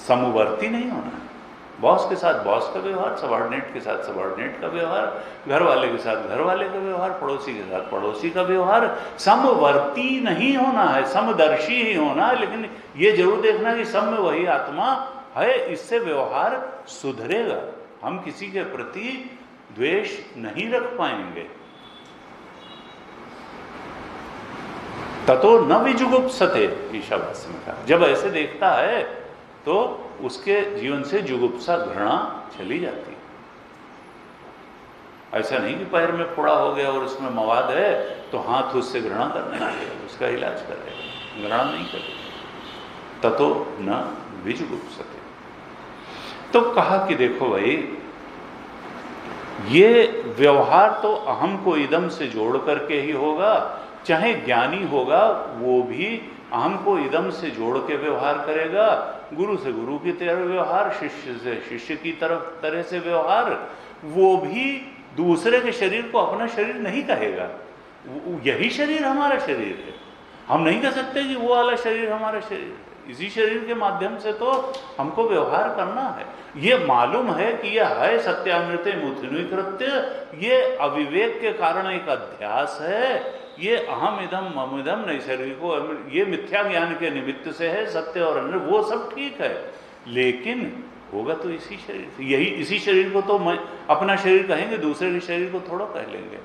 समवर्ती नहीं होना है। बॉस के साथ बॉस का व्यवहार, सबॉर्डिनेट के साथ सबॉर्डिनेट का व्यवहार, घर वाले के साथ घर वाले का व्यवहार, पड़ोसी के साथ पड़ोसी का व्यवहार। समवर्ती नहीं होना है, समदर्शी ही होना है, लेकिन ये जरूर देखना कि सब में वही आत्मा है, इससे व्यवहार सुधरेगा। हम किसी के प्रति द्वेष नहीं रख पाएंगे। ततो न विजुगुप्सते, ईशावास्य में कहा। जब ऐसे देखता है तो उसके जीवन से जुगुप्सा, घृणा चली जाती है। ऐसा नहीं कि पैर में फोड़ा हो गया और उसमें मवाद है तो हाथ उससे घृणा करने लगेगा, उसका इलाज करेगा, घृणा नहीं करेगा। ततो न विजुगुप्सते। तो कहा कि देखो भाई, ये व्यवहार तो अहम को इदम से जोड़ करके ही होगा। चाहे ज्ञानी होगा वो भी अहम को इदम से जोड़ के व्यवहार करेगा, गुरु से गुरु की तरह व्यवहार, शिष्य से शिष्य की तरह से व्यवहार। वो भी दूसरे के शरीर को अपना शरीर नहीं कहेगा। यही शरीर हमारा शरीर है, हम नहीं कह सकते कि वो वाला शरीर हमारा शरीर है। इसी शरीर के माध्यम से तो हमको व्यवहार करना है। ये मालूम है कि यह है सत्यामृते मुथुनि कृत्य, ये अविवेक के कारण एक अध्यास है। ये अहम इदम मम इदम नैसर्गिको, ये मिथ्या ज्ञान के निमित्त से है। सत्य और अन्य वो सब ठीक है, लेकिन होगा तो इसी शरीर से। यही इसी शरीर को तो मैं अपना शरीर कहेंगे, दूसरे के शरीर को थोड़ा कह लेंगे।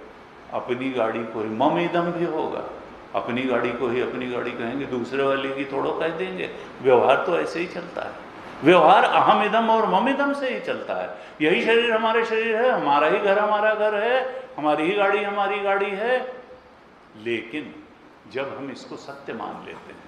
अपनी गाड़ी को ही मम इदम भी होगा, अपनी गाड़ी को ही अपनी गाड़ी कहेंगे, दूसरे वाले की थोड़ा कह देंगे। व्यवहार तो ऐसे ही चलता है। व्यवहार अहम इदम और मम इदम से ही चलता है। यही शरीर हमारे शरीर है, हमारा ही घर हमारा घर है, हमारी ही गाड़ी हमारी गाड़ी है। लेकिन जब हम इसको सत्य मान लेते हैं,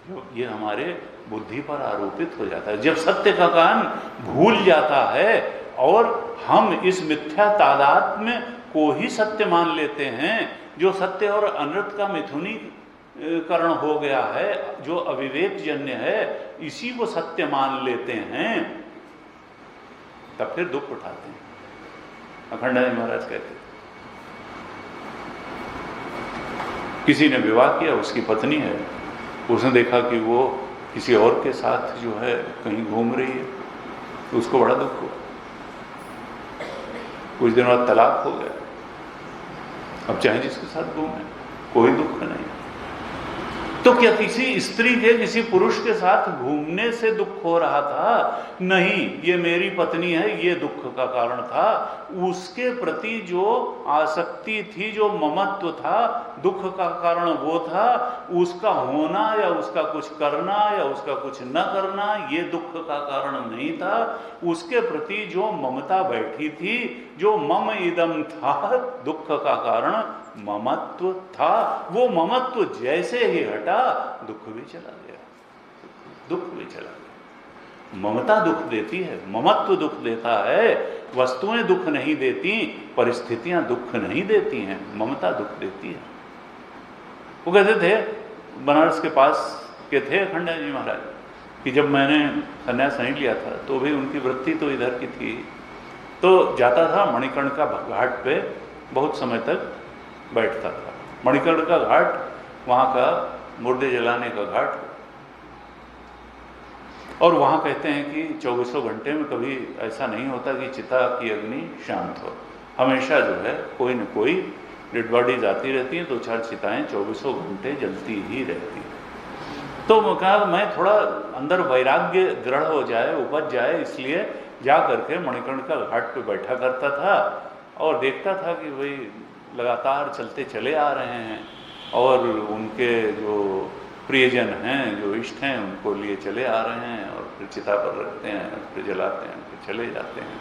जो ये हमारे बुद्धि पर आरोपित हो जाता है, जब सत्य का ज्ञान भूल जाता है और हम इस मिथ्या तादात्म्य को ही सत्य मान लेते हैं, जो सत्य और अनृत का मिथुनीकरण हो गया है, जो अविवेक जन्य है, इसी को सत्य मान लेते हैं, तब फिर दुख उठाते हैं। अखंडानंद महाराज कहते हैं, किसी ने विवाह किया, उसकी पत्नी है, उसने देखा कि वो किसी और के साथ जो है कहीं घूम रही है, तो उसको बड़ा दुख हुआ। कुछ दिनों बाद तलाक हो गया। अब चाहे जिसके साथ घूमे, कोई दुख नहीं। तो क्या किसी स्त्री के किसी पुरुष के साथ घूमने से दुख हो रहा था? नहीं, ये मेरी पत्नी है, ये दुख का कारण था। उसके प्रति जो आसक्ति थी, जो ममत्व था, दुख का कारण वो था। उसका होना या उसका कुछ करना या उसका कुछ न करना, ये दुख का कारण नहीं था। उसके प्रति जो ममता बैठी थी, जो मम इदम था, दुख का कारण ममत्व था। वो ममत्व जैसे ही हटा, दुख भी चला गया, दुख भी चला गया। ममता दुख देती है, ममत्व दुख देता है। वस्तुएं दुख नहीं देती, परिस्थितियां दुख नहीं देती हैं, ममता दुख देती है। वो कहते थे, बनारस के पास के थे अखंडानंद जी महाराज, कि जब मैंने संन्यास नहीं लिया था तो भी उनकी वृत्ति तो इधर की थी। तो जाता था मणिकर्णिका घाट पे, बहुत समय तक बैठता था। मणिकर्णिका घाट वहाँ का मुर्दे जलाने का घाट, और वहाँ कहते हैं कि 24 घंटे में कभी ऐसा नहीं होता कि चिता की अग्नि शांत हो। हमेशा जो है कोई न कोई डेड बॉडीज आती रहती हैं, 2-4 चिताएं 24 घंटे जलती ही रहती हैं। तो कहा मैं थोड़ा अंदर वैराग्य दृढ़ हो जाए, उपज जाए, इसलिए जा करके मणिकर्णिका घाट पे बैठा करता था और देखता था कि भाई लगातार चलते चले आ रहे हैं और उनके जो प्रियजन हैं, जो इष्ट हैं, उनको लिए चले आ रहे हैं और फिर चिता पर रखते हैं, फिर जलाते हैं, फिर चले जाते हैं।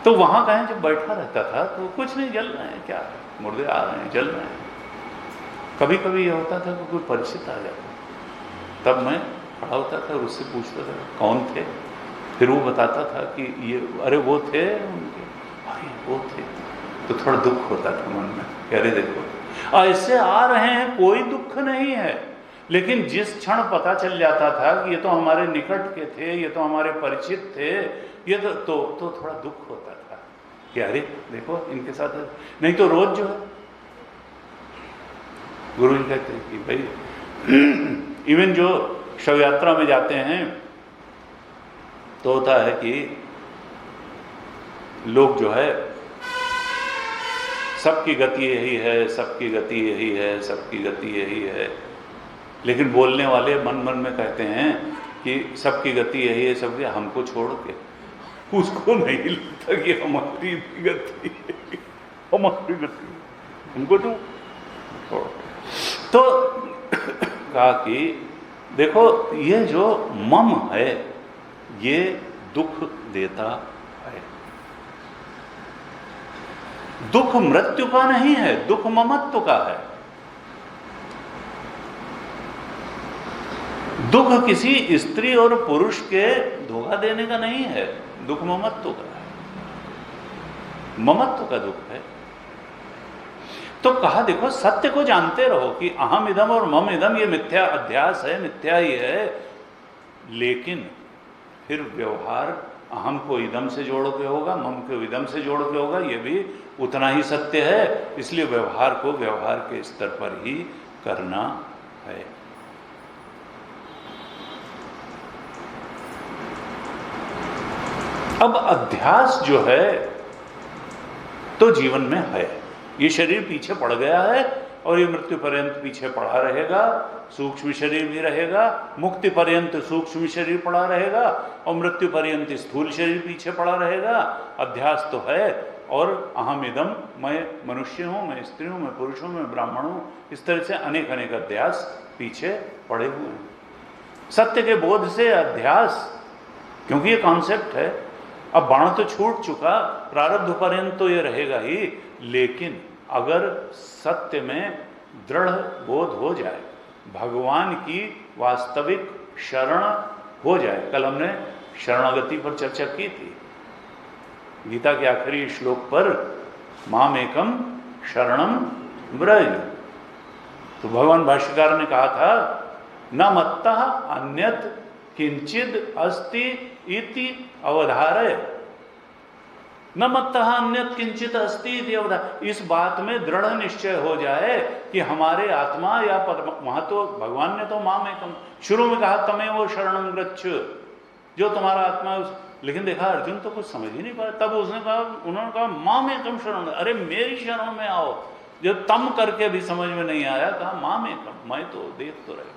तो वहाँ कहीं जब बैठा रहता था तो कुछ नहीं, जल रहे हैं, क्या मुर्दे आ रहे हैं, जल रहे हैं। कभी कभी ये होता था कि कोई परिचित आ जाता, तब मैं खड़ा होता था और उससे पूछता था कौन थे। फिर वो बताता था कि ये अरे वो थे उनके, अरे वो थे। तो थोड़ा दुख होता था मन में, कह रहे देखो ऐसे आ रहे हैं, कोई दुख नहीं है। लेकिन जिस क्षण पता चल जाता था कि ये तो हमारे निकट के थे, ये तो हमारे परिचित थे, ये तो थोड़ा दुख होता था कि अरे देखो इनके साथ। नहीं तो रोज जो है गुरु जी कहते हैं कि भाई इवन जो शव यात्रा में जाते हैं तो होता है कि लोग जो है, सबकी गति यही है, सबकी गति यही है, सबकी गति यही है, लेकिन बोलने वाले मन मन में कहते हैं कि सबकी गति यही है, सबकी, हमको छोड़ के। उसको नहीं लगता कि हमारी गति है, हमारी गति हमको तो छोड़। तो कहा कि देखो, ये जो मम है ये दुख देता है। दुख मृत्यु का नहीं है, दुख ममत्व का है। दुख किसी स्त्री और पुरुष के धोखा देने का नहीं है, दुख ममत्व का है, ममत्व का दुख है। तो कहा देखो, सत्य को जानते रहो कि अहम इदम और मम इदम ये मिथ्या अध्यास है, मिथ्या ही है, लेकिन फिर व्यवहार अहम को इदम से जोड़ के होगा, मम को इदम से जोड़ के होगा, ये भी उतना ही सत्य है। इसलिए व्यवहार को व्यवहार के स्तर पर ही करना है। अब अध्यास जो है तो जीवन में है, ये शरीर पीछे पड़ गया है और ये मृत्यु पर्यंत पीछे पड़ा रहेगा, सूक्ष्म शरीर भी रहेगा, मुक्ति पर्यंत सूक्ष्म शरीर पड़ा रहेगा और मृत्यु पर्यंत स्थूल शरीर पीछे पड़ा रहेगा। अध्यास तो है, और अहम इदम, मैं मनुष्य हूं, मैं स्त्री हूं, मैं पुरुष हूं, मैं ब्राह्मण हूं, इस तरह से अनेक अनेक अध्यास पीछे पड़े हुए हैं। सत्य के बोध से अध्यास, क्योंकि ये कॉन्सेप्ट है, अब बाण तो छूट चुका, प्रारब्ध पर्यंत तो ये रहेगा ही, लेकिन अगर सत्य में दृढ़ बोध हो जाए, भगवान की वास्तविक शरण हो जाए। कल हमने शरणागति पर चर्चा की थी, गीता के आखिरी श्लोक पर, माम एकम शरणम व्रज। तो भगवान भाष्यकार ने कहा था, न मत्तः अन्यत् किंचिद अस्ति इति अवधारय, न मत्तः अन्यत् किंचित अस्ति इति अवधारय। इस बात में दृढ़ निश्चय हो जाए कि हमारे आत्मा या वहां तो भगवान ने तो माम एकम शुरू में कहा, तमेव शरणं गच्छ, जो तुम्हारा आत्मा, लेकिन देखा अर्जुन तो कुछ समझ ही नहीं पाया। तब उसने कहा, उन्होंने कहा माम एकम शरण, अरे मेरी शरण में आओ। जब तम करके भी समझ में नहीं आया, कहा माम एकम, मैं तो देख तो रहे,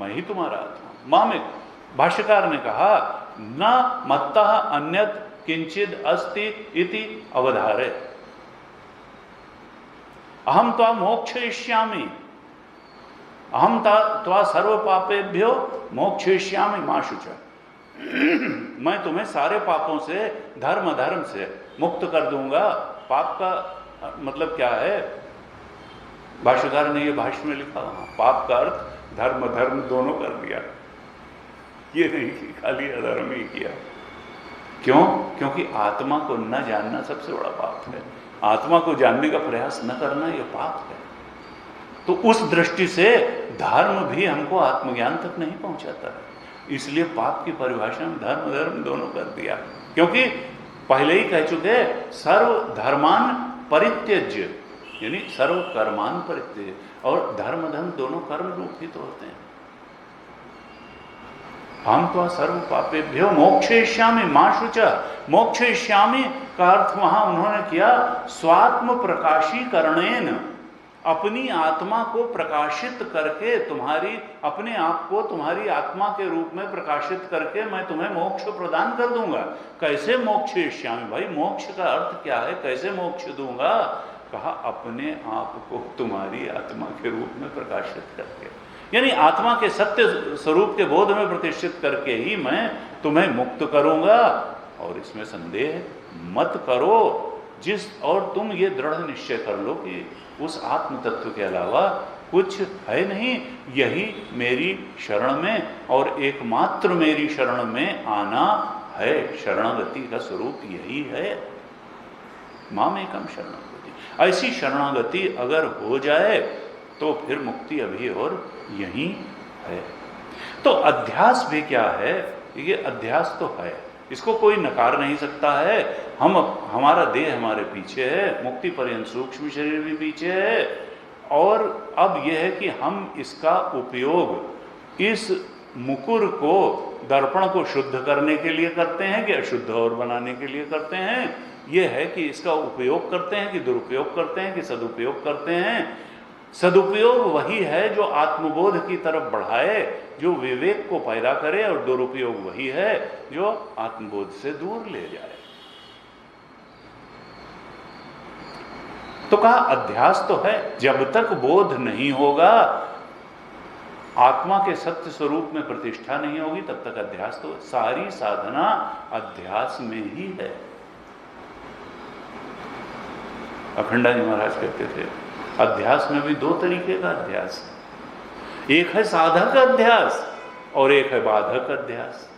मैं ही तुम्हारा आत्मा, माम एकम। भाष्यकार ने कहा, न मत्तः अन्यत् किंचिद अस्ति इति अवधारे, अहम त्वा मोक्षयिष्यामि, अहम त्वा सर्व पापेभ्यो मोक्षयिष्यामि मा शुचः। मैं तुम्हें सारे पापों से, धर्म से मुक्त कर दूंगा। पाप का मतलब क्या है? भाष्यकार ने ये भाष्य में लिखा, पाप का अर्थ धर्म दोनों कर दिया, ये नहीं कि खाली अधर्म ही किया। क्यों? क्योंकि आत्मा को न जानना सबसे बड़ा पाप है, आत्मा को जानने का प्रयास न करना यह पाप है। तो उस दृष्टि से धर्म भी हमको आत्मज्ञान तक नहीं पहुंचाता है, इसलिए पाप की परिभाषा में धर्म दोनों कर दिया। क्योंकि पहले ही कह चुके, सर्व धर्मान परित्यज्य, यानी सर्व कर्मान परित्यज्य, और धर्म दोनों कर्म रूप ही तो होते हैं। हम तो सर्व पापेभ्यो मोक्षयिष्यामि मा शुचः, मोक्षयिष्यामि का अर्थ वहां उन्होंने किया स्वात्म प्रकाशीकरणेन, अपनी आत्मा को प्रकाशित करके, तुम्हारी अपने आप को तुम्हारी आत्मा के रूप में प्रकाशित करके मैं तुम्हें मोक्ष प्रदान कर दूंगा। कैसे मोक्षयिष्यामि? भाई मोक्ष का अर्थ क्या है, कैसे मोक्ष दूंगा? कहा अपने आप को तुम्हारी आत्मा के रूप में प्रकाशित करके, यानी आत्मा के सत्य स्वरूप के बोध में प्रतिष्ठित करके ही मैं तुम्हें मुक्त करूंगा। और इसमें संदेह मत करो, और तुम ये दृढ़ निश्चय कर लो कि उस आत्म तत्व के अलावा कुछ है नहीं, यही मेरी शरण में और एकमात्र मेरी शरण में आना है। शरणागति का स्वरूप यही है, माम एकम शरणागति। ऐसी शरणागति अगर हो जाए तो फिर मुक्ति अभी और यही है। तो अध्यास भी क्या है? ये अध्यास तो है, इसको कोई नकार नहीं सकता है। हमारा देह हमारे पीछे है, मुक्ति पर्यंत सूक्ष्म शरीर भी पीछे है, और अब यह है कि हम इसका उपयोग, इस मुकुर को दर्पण को शुद्ध करने के लिए करते हैं कि अशुद्ध और बनाने के लिए करते हैं, ये है कि इसका उपयोग करते हैं कि दुरुपयोग करते हैं कि सदुपयोग करते हैं। सदुपयोग वही है जो आत्मबोध की तरफ बढ़ाए, जो विवेक को पैदा करे, और दुरुपयोग वही है जो आत्मबोध से दूर ले जाए। तो कहा अध्यास तो है, जब तक बोध नहीं होगा, आत्मा के सत्य स्वरूप में प्रतिष्ठा नहीं होगी, तब तक अध्यास तो, सारी साधना अध्यास में ही है। अखंडा जी महाराज कहते थे अध्यास में भी दो तरीके का अध्यास है, एक है साधक अध्यास और एक है बाधक अध्यास।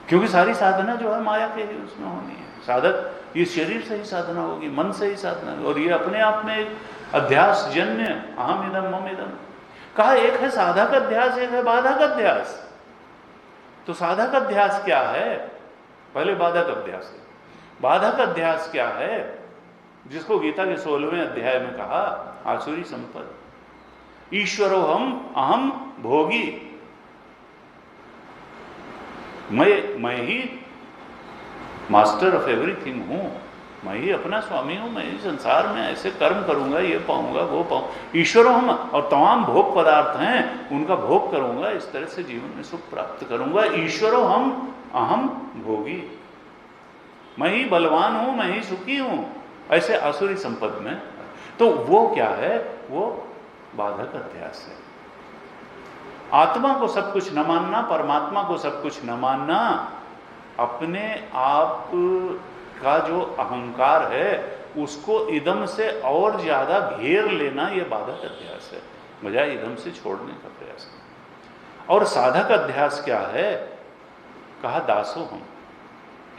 क्योंकि सारी साधना जो है माया के ही उसमें होनी है। साधक ये शरीर से ही साधना होगी, मन से ही साधना होगी, और ये अपने आप में एक अध्यास जन्य अहम इदम मम इदम। कहा एक है साधक अध्यास, एक है बाधक अध्यास। तो साधक अध्यास क्या है? पहले बाधक अध्यास है। बाधक अध्यास क्या है? जिसको गीता के 16वें अध्याय में कहा आसुरी संपद, ईश्वरो हम अहम भोगी, मैं ही मास्टर ऑफ एवरीथिंग हूं, मैं ही अपना स्वामी हूं, मैं ही संसार में ऐसे कर्म करूंगा, ये पाऊंगा वो पाऊंगा। ईश्वरो हम, और तमाम भोग पदार्थ हैं उनका भोग करूंगा, इस तरह से जीवन में सुख प्राप्त करूंगा। ईश्वरो हम अहम भोगी, मैं ही बलवान हूं, मैं ही सुखी हूं, ऐसे आसुरी संपद में। तो वो क्या है? वो बाधक अध्यास है। आत्मा को सब कुछ न मानना, परमात्मा को सब कुछ न मानना, अपने आप का जो अहंकार है उसको इदम से और ज्यादा घेर लेना, यह बाधक अध्यास है, बजाय इदम से छोड़ने का प्रयास है। और साधक अध्यास क्या है? कहा दासो हम,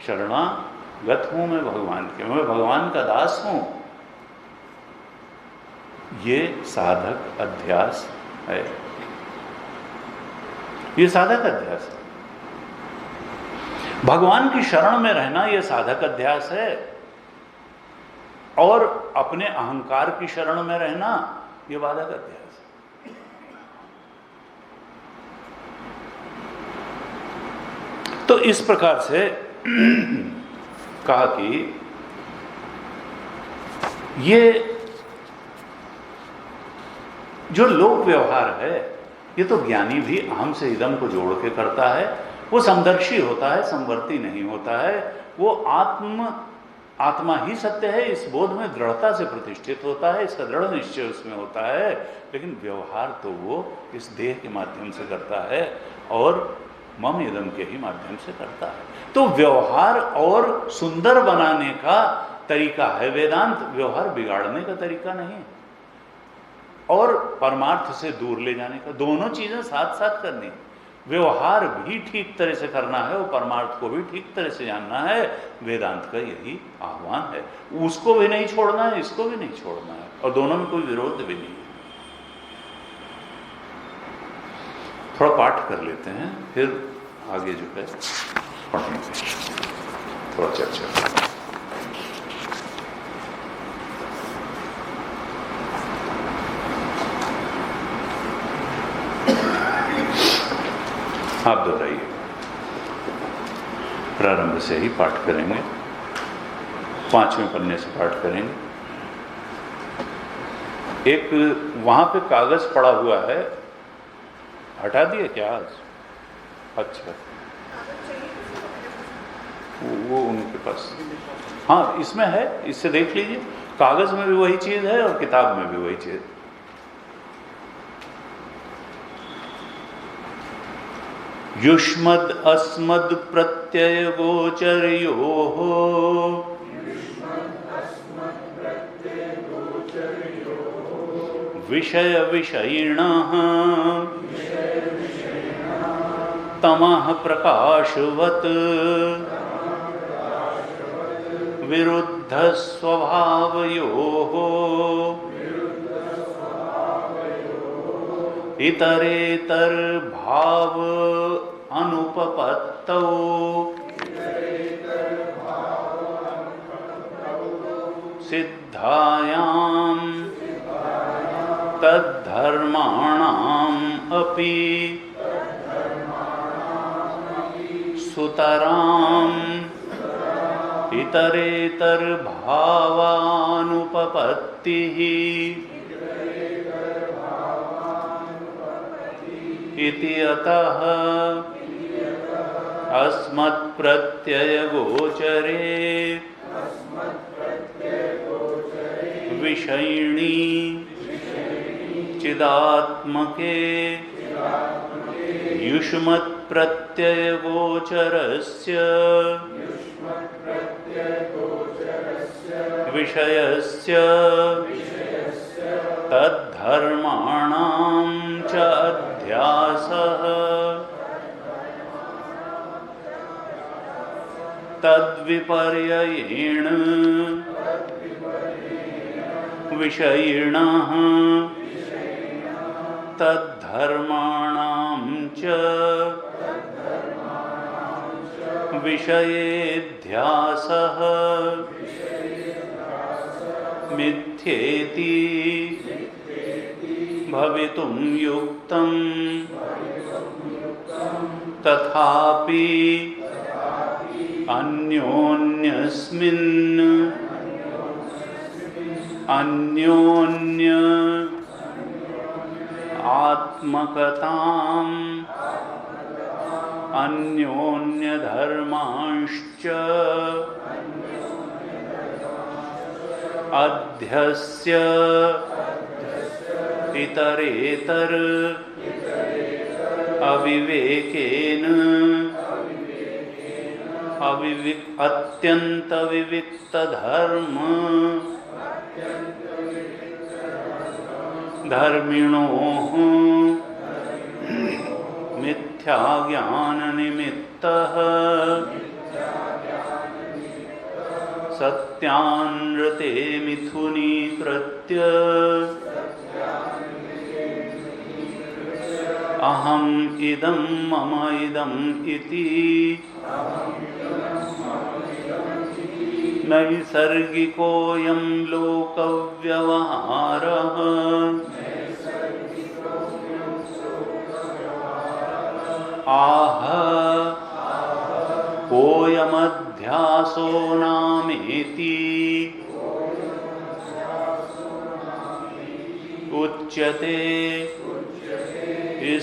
शरणागत हूं मैं भगवान के, मैं भगवान का दास हूं, ये साधक अध्यास है। ये साधक अध्यास है। भगवान की शरण में रहना यह साधक अध्यास है, और अपने अहंकार की शरण में रहना यह बाधक अध्यास है। तो इस प्रकार से कहा कि ये जो लोक व्यवहार है, ये तो ज्ञानी भी अहम से इदम को जोड़ के करता है। वो समदर्शी होता है, समवर्ती नहीं होता है। वो आत्मा ही सत्य है, इस बोध में दृढ़ता से प्रतिष्ठित होता है, इसका दृढ़ निश्चय उसमें होता है। लेकिन व्यवहार तो वो इस देह के माध्यम से करता है और मम इदम के ही माध्यम से करता है। तो व्यवहार और सुंदर बनाने का तरीका है वेदांत, व्यवहार बिगाड़ने का तरीका नहीं, और परमार्थ से दूर ले जाने का। दोनों चीजें साथ साथ करनी, व्यवहार भी ठीक तरह से करना है और परमार्थ को भी ठीक तरह से जानना है। वेदांत का यही आह्वान है। उसको भी नहीं छोड़ना है, इसको भी नहीं छोड़ना है, और दोनों में कोई विरोध भी नहीं है। थोड़ा पाठ कर लेते हैं, फिर आगे जो है पढ़ेंगे, थोड़ा चर्चा। आप दोहराइए, प्रारंभ से ही पाठ करेंगे, 5वें पन्ने से पाठ करेंगे। एक वहां पे कागज पड़ा हुआ है, हटा दिए क्या आज? अच्छा, वो उनके पास, हाँ इसमें है, इससे देख लीजिए। कागज में भी वही चीज है और किताब में भी वही चीज। युष्मद् अस्मद् प्रत्यय गोचरयोः विषय विषयिणः तमः प्रकाशवत् विरुद्ध स्वभावयोः इतरेतर भाव अनुपपत्तौ सिद्धायां तद्धर्माणाम् अपि सुतराम् इतरेतर भावानुपपत्तिः इति अतः अस्मत्प्रत्ययगोचरे विषयिणी चिदात्मके युष्मत्प्रत्ययगोचरस्य विषयस्य तद्धर्माणां च अध्यासः तद्विपर्ययेण विषयिणः तद्धर्माणां च विषयेऽध्यासः मिथ्येति भवितुं युक्तं तथापि अन्योन्यस्मिन् अन्योन्य आत्मकताम् अन्योन्यधर्मांश्च अध्यस्य इतरेतर अविवेकेन अत्यंत विविक्त धर्म धर्मिणोः मिथ्या ज्ञान निमित्तः सत्यानृते मिथुनीकृत्य अहम् इदं मम इदम् इति नैसर्गिकोऽयं लोकव्यवहारः आह कोऽयमध्यासो नामेति उच्यते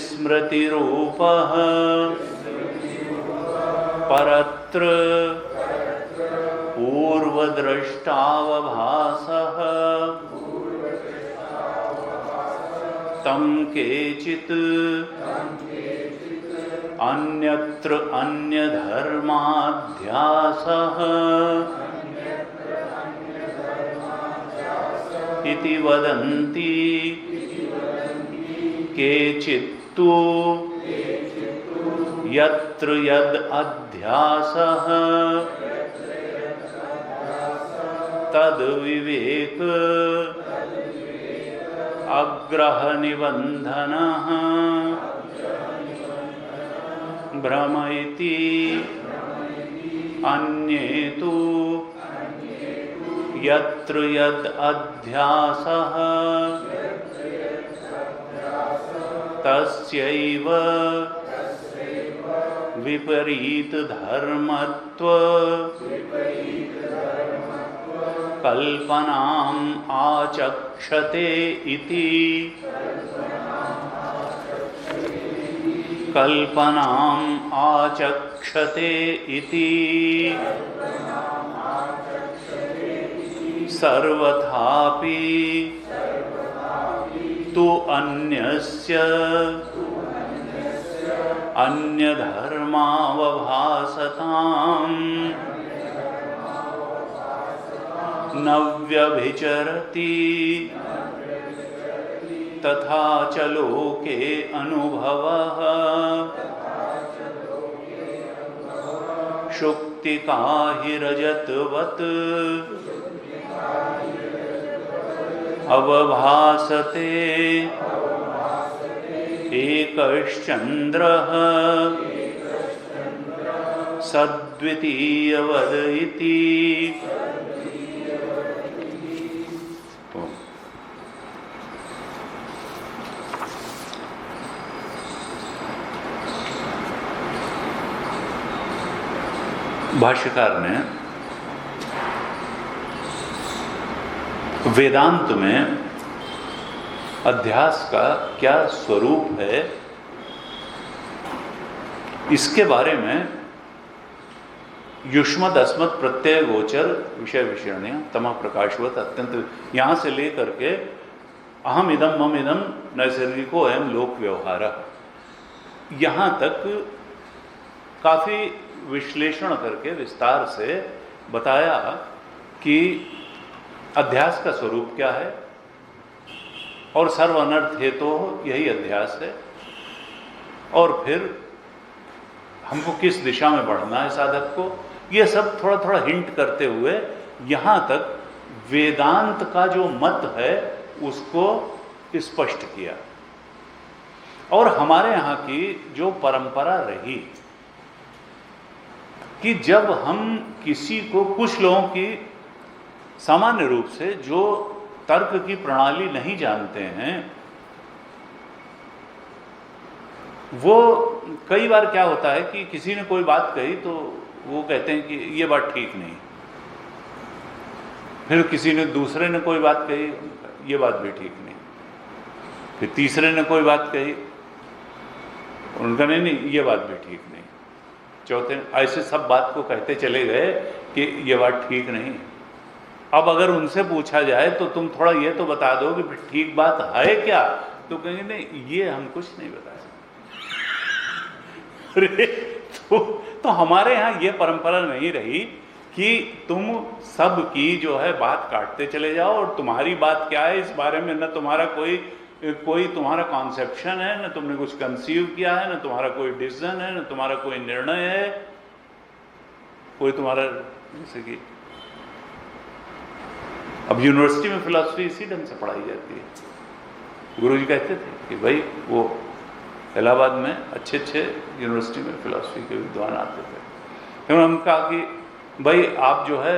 स्मृतिरूपः परत्र पूर्वद्रष्टावभासः तं केचित् अन्यत्र अन्यधर्माध्यासः इति वदन्ति केचित्तु यत्र यद् अध्यासः तद्विवेक अग्रह निबन्धनः भ्रम इति अन्ये तु यत्र यद् अध्यासः तस्यैव विपरीत धर्मत्व कल्पनाम् आचक्षते इति कल्पनाम् आचक्षते इति सर्वथापि तु अन्यस्य अन्यधर्मावभासताम् न व्यभिचरति तथा च लोके अनुभवः शुक्तिका हि रजतवत् अवभासते एकश्चन्द्रः सद्वितीयवद् इति। भाष्यकार ने वेदांत में अध्यास का क्या स्वरूप है, इसके बारे में युष्मद् अस्मत् प्रत्यय गोचर विषय विषयणीय तमः प्रकाशवत अत्यंत यहां से लेकर के अहम इदम मम इदम नैसर्गिको अयम लोक व्यवहार, यहां तक काफी विश्लेषण करके विस्तार से बताया कि अध्यास का स्वरूप क्या है और सर्व अनर्थ हेतु यही अध्यास है, और फिर हमको किस दिशा में बढ़ना है साधक को, ये सब थोड़ा थोड़ा हिंट करते हुए यहाँ तक वेदांत का जो मत है उसको स्पष्ट किया। और हमारे यहाँ की जो परंपरा रही कि जब हम किसी को, कुछ लोगों की सामान्य रूप से जो तर्क की प्रणाली नहीं जानते हैं, वो कई बार क्या होता है कि किसी ने कोई बात कही तो वो कहते हैं कि ये बात ठीक नहीं, फिर किसी ने दूसरे ने कोई बात कही, ये बात भी ठीक नहीं, फिर तीसरे ने कोई बात कही, उनका नहीं ये बात भी ठीक नहीं, चौथे, ऐसे सब बात को कहते चले गए कि ये बात ठीक नहीं। अब अगर उनसे पूछा जाए तो तुम थोड़ा ये तो बता दो कि ठीक बात है क्या, तो कहेंगे नहीं ये हम कुछ नहीं बता सकते। तो हमारे यहाँ ये परंपरा नहीं रही कि तुम सब की जो है बात काटते चले जाओ और तुम्हारी बात क्या है इस बारे में न तुम्हारा कोई तुम्हारा कॉन्सेप्शन है, न तुमने कुछ कंसीव किया है, न तुम्हारा कोई डिसीजन है, न तुम्हारा कोई निर्णय है, कोई तुम्हारा, जैसे कि अब यूनिवर्सिटी में फिलॉसफी इसी ढंग से पढ़ाई जाती है। गुरुजी कहते थे कि भाई वो इलाहाबाद में अच्छे यूनिवर्सिटी में फिलॉसफी के विद्वान आते थे, फिर हम कहा कि भाई आप जो है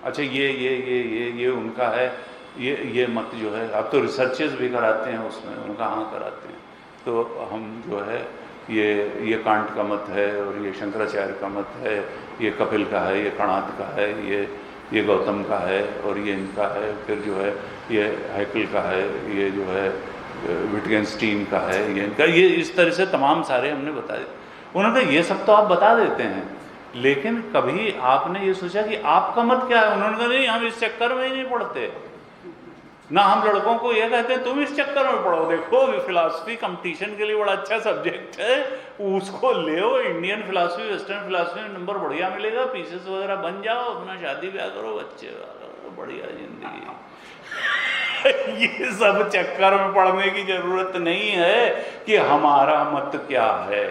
अच्छा ये उनका है, ये मत जो है, आप तो रिसर्चेस भी कराते हैं उसमें, उनका हाँ कराते हैं, तो हम जो है ये कांट का मत है और ये शंकराचार्य का मत है, ये कपिल का है, ये कणाद का है, ये गौतम का है और ये इनका है, फिर जो है ये हैकल का है, ये जो है विटगेनस्टीन का है, ये इनका, ये इस तरह से तमाम सारे हमने बताए। उन्होंने कहा ये सब तो आप बता देते हैं, लेकिन कभी आपने ये सोचा कि आपका मत क्या है? उन्होंने कहा नहीं हम इस चक्कर में ही नहीं पढ़ते ना, हम लड़कों को ये कहते हैं तुम इस चक्कर में पढ़ो, देखो फिलॉसफी कंपटीशन के लिए बड़ा अच्छा सब्जेक्ट है, उसको ले इंडियन फिलॉसफी वेस्टर्न फिलॉसफी में नंबर बढ़िया मिलेगा, पीसेस वगैरह बन जाओ, अपना शादी ब्याह करो, बच्चे बढ़िया जिंदगी। ये सब चक्कर में पढ़ने की जरूरत नहीं है कि हमारा मत क्या है,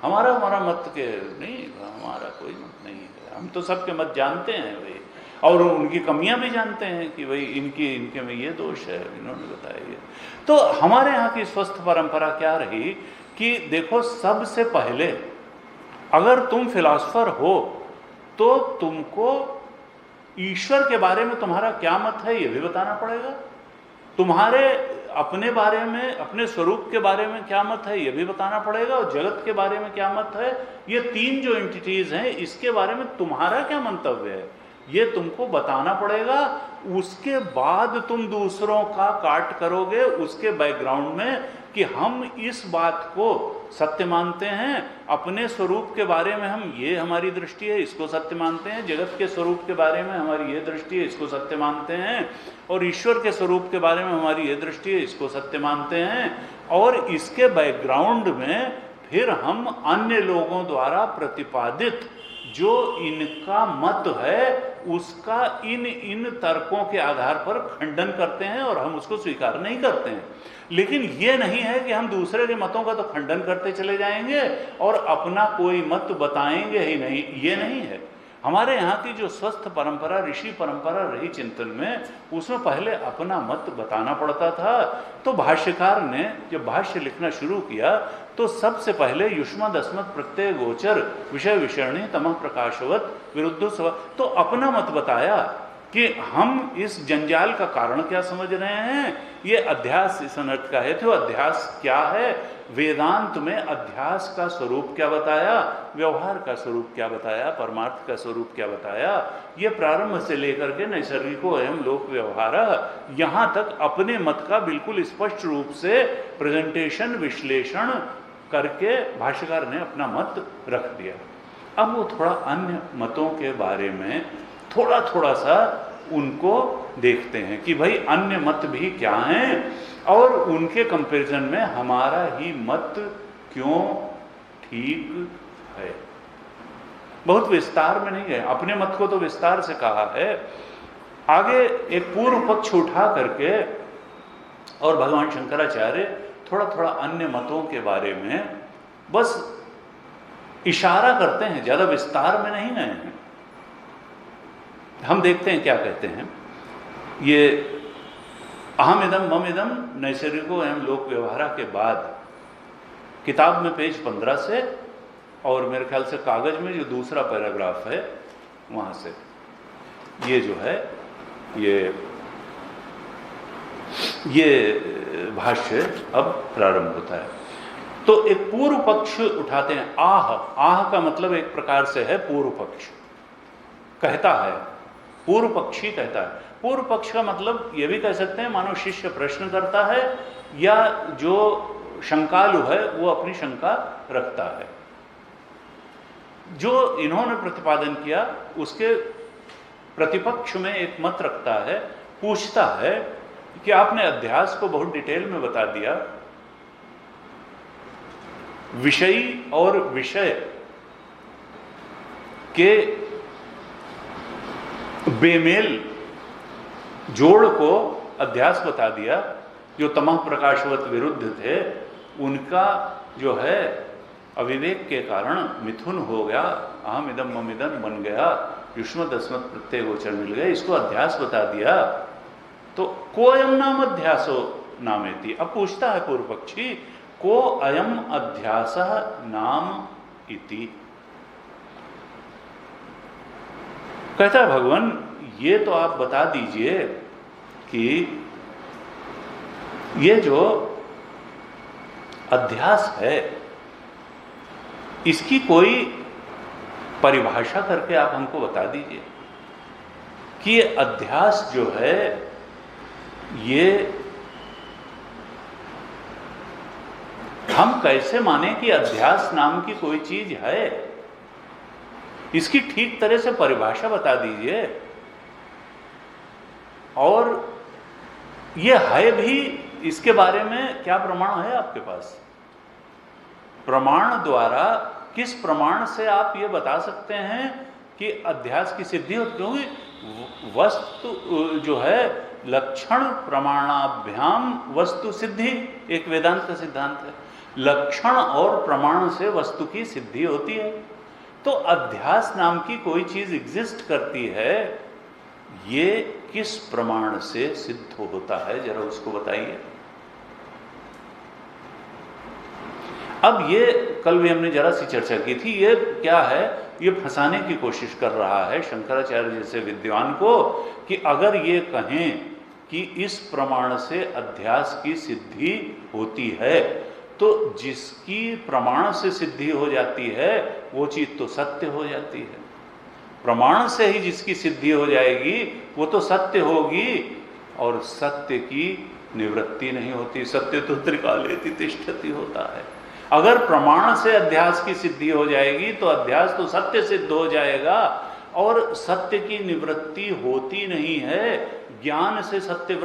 हमारा मत के नहीं, हमारा कोई मत नहीं है, हम तो सबके मत जानते हैं भाई, और उनकी कमियां भी जानते हैं कि भाई इनके में ये दोष है, इन्होंने बताया ये। तो हमारे यहाँ की स्वस्थ परंपरा क्या रही कि देखो सबसे पहले अगर तुम फिलॉसफर हो तो तुमको ईश्वर के बारे में तुम्हारा क्या मत है ये भी बताना पड़ेगा, तुम्हारे अपने बारे में, अपने स्वरूप के बारे में क्या मत है ये भी बताना पड़ेगा, और जगत के बारे में क्या मत है, ये तीन जो एंटिटीज हैं इसके बारे में तुम्हारा क्या मंतव्य है ये तुमको बताना पड़ेगा। उसके बाद तुम दूसरों का काट करोगे उसके बैकग्राउंड में कि हम इस बात को सत्य मानते हैं, अपने स्वरूप के बारे में हम ये हमारी दृष्टि है इसको सत्य मानते हैं, जगत के स्वरूप के बारे में हमारी ये दृष्टि है इसको सत्य मानते हैं, और ईश्वर के स्वरूप के बारे में हमारी ये दृष्टि है इसको सत्य मानते हैं, और इसके बैकग्राउंड में फिर हम अन्य लोगों द्वारा प्रतिपादित जो इनका मत है उसका इन तर्कों के आधार पर खंडन करते हैं और हम उसको स्वीकार नहीं करते हैं। लेकिन ये नहीं है कि हम दूसरे के मतों का तो खंडन करते चले जाएंगे और अपना कोई मत बताएंगे ही नहीं, ये नहीं है। हमारे यहाँ की जो स्वस्थ परंपरा, ऋषि परंपरा रही चिंतन में, उसमें पहले अपना मत बताना पड़ता था। तो भाष्यकार ने जब भाष्य लिखना शुरू किया तो सबसे पहले युष्मद् अस्मत् प्रत्यय गोचर विषय विषयणी तमः प्रकाशवत विरुद्ध स्व, तो अपना मत बताया कि हम इस जंजाल का कारण क्या समझ रहे हैं। ये अध्यास इस अनर्थ का है। तो अध्यास क्या है? वेदांत में अध्यास का स्वरूप क्या बताया, व्यवहार का स्वरूप क्या बताया, परमार्थ का स्वरूप क्या बताया, ये प्रारंभ से लेकर के नैसर्गिको एवं लोक व्यवहार यहाँ तक अपने मत का बिल्कुल स्पष्ट रूप से प्रेजेंटेशन, विश्लेषण करके भाष्यकार ने अपना मत रख दिया। अब वो थोड़ा अन्य मतों के बारे में थोड़ा थोड़ा सा उनको देखते हैं कि भाई अन्य मत भी क्या हैं और उनके कंपैरिजन में हमारा ही मत क्यों ठीक है। बहुत विस्तार में नहीं गए, अपने मत को तो विस्तार से कहा है। आगे एक पूर्व पक्ष उठा करके और भगवान शंकराचार्य थोड़ा थोड़ा अन्य मतों के बारे में बस इशारा करते हैं, ज्यादा विस्तार में नहीं गए हैं। हम देखते हैं क्या कहते हैं। ये अहम इदम मम इदम नैसर्गिको एवं लोक व्यवहार के बाद किताब में पेज 15 से और मेरे ख्याल से कागज में जो दूसरा पैराग्राफ है वहां से ये जो है ये भाष्य अब प्रारंभ होता है। तो एक पूर्व पक्ष उठाते हैं। आह का मतलब एक प्रकार से है पूर्व पक्ष कहता है, पूर्व पक्षी कहता है। पूर्व पक्ष का मतलब ये भी कह सकते हैं मानो शिष्य प्रश्न करता है या जो शंकालु है वो अपनी शंका रखता है। जो इन्होंने प्रतिपादन किया उसके प्रतिपक्ष में एक मत रखता है, पूछता है कि आपने अध्यास को बहुत डिटेल में बता दिया, विषयी और विषय के बेमेल जोड़ को अध्यास बता दिया, जो तमः प्रकाशवत विरुद्ध थे उनका जो है अविवेक के कारण मिथुन हो गया, अहम इदम मम इदम बन गया, युष्मत् अस्मत् प्रत्यय गोचर मिल गए, इसको अध्यास बता दिया। तो को अयम नाम अध्यासो नामेति। अब पूछता है पूर्व पक्षी को अयम अध्यास नाम इति। कहता है भगवान ये तो आप बता दीजिए कि ये जो अध्यास है इसकी कोई परिभाषा करके आप हमको बता दीजिए कि ये अध्यास जो है ये हम कैसे माने कि अध्यास नाम की कोई चीज है। इसकी ठीक तरह से परिभाषा बता दीजिए। और ये है भी, इसके बारे में क्या प्रमाण है आपके पास? प्रमाण द्वारा किस प्रमाण से आप ये बता सकते हैं कि अध्यास की सिद्धि होती? क्योंकि वस्तु जो है लक्षण प्रमाणाभ्याम वस्तु सिद्धि एक वेदांत का सिद्धांत है। लक्षण और प्रमाण से वस्तु की सिद्धि होती है। तो अध्यास नाम की कोई चीज एग्जिस्ट करती है, ये किस प्रमाण से सिद्ध होता है जरा उसको बताइए। अब ये कल भी हमने जरा सी चर्चा की थी, ये क्या है, ये फंसाने की कोशिश कर रहा है शंकराचार्य जैसे विद्वान को कि अगर ये कहें कि इस प्रमाण से अध्यास की सिद्धि होती है तो जिसकी प्रमाण से सिद्धि हो जाती है वो चीज तो सत्य हो जाती है। प्रमाण से ही जिसकी सिद्धि हो जाएगी वो तो सत्य होगी, और सत्य की निवृत्ति नहीं होती। सत्य तो त्रिकालेति तिष्ठति होता है। अगर प्रमाण से अध्यास की सिद्धि हो जाएगी तो अध्यास तो सत्य सिद्ध हो जाएगा, और सत्य की निवृत्ति होती नहीं है। ज्ञान से सत्य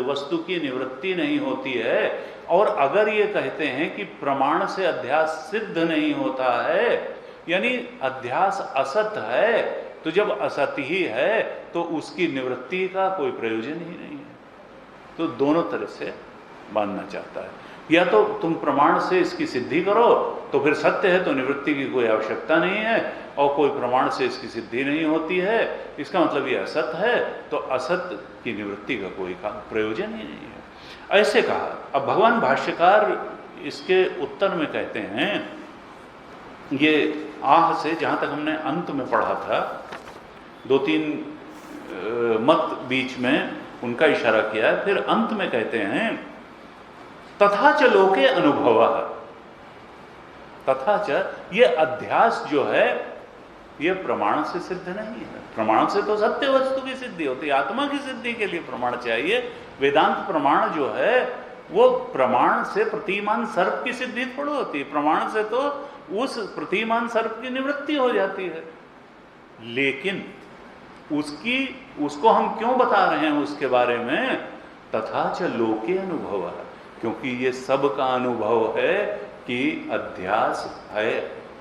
वस्तु की निवृत्ति नहीं होती है। और अगर ये कहते हैं कि प्रमाण से अध्यास सिद्ध नहीं होता है, यानी अध्यास असत है, तो जब असत ही है तो उसकी निवृत्ति का कोई प्रयोजन ही नहीं है। तो दोनों तरह से मानना चाहता है। या तो तुम प्रमाण से इसकी सिद्धि करो तो फिर सत्य है तो निवृत्ति की कोई आवश्यकता नहीं है, और कोई प्रमाण से इसकी सिद्धि नहीं होती है, इसका मतलब ये असत है, तो असत की निवृत्ति का कोई प्रयोजन ही नहीं है। ऐसे कहा। अब भगवान भाष्यकार इसके उत्तर में कहते हैं, ये आह से जहां तक हमने अंत में पढ़ा था, दो तीन मत बीच में उनका इशारा किया है। फिर अंत में कहते हैं तथा च लोके अनुभवः। तथा च ये अध्यास जो है ये प्रमाण से सिद्ध नहीं है। प्रमाण से तो सत्य वस्तु की सिद्धि होती है, आत्मा की सिद्धि के लिए प्रमाण चाहिए। वेदांत प्रमाण जो है वो प्रमाण से प्रतिमान सर्प की सिद्धि थोड़ी होती है, प्रमाण से तो उस प्रतिमान सर्प की निवृत्ति हो जाती है। लेकिन उसको हम क्यों बता रहे हैं उसके बारे में? तथा च लोके अनुभव है, क्योंकि ये सब का अनुभव है कि अध्यास है।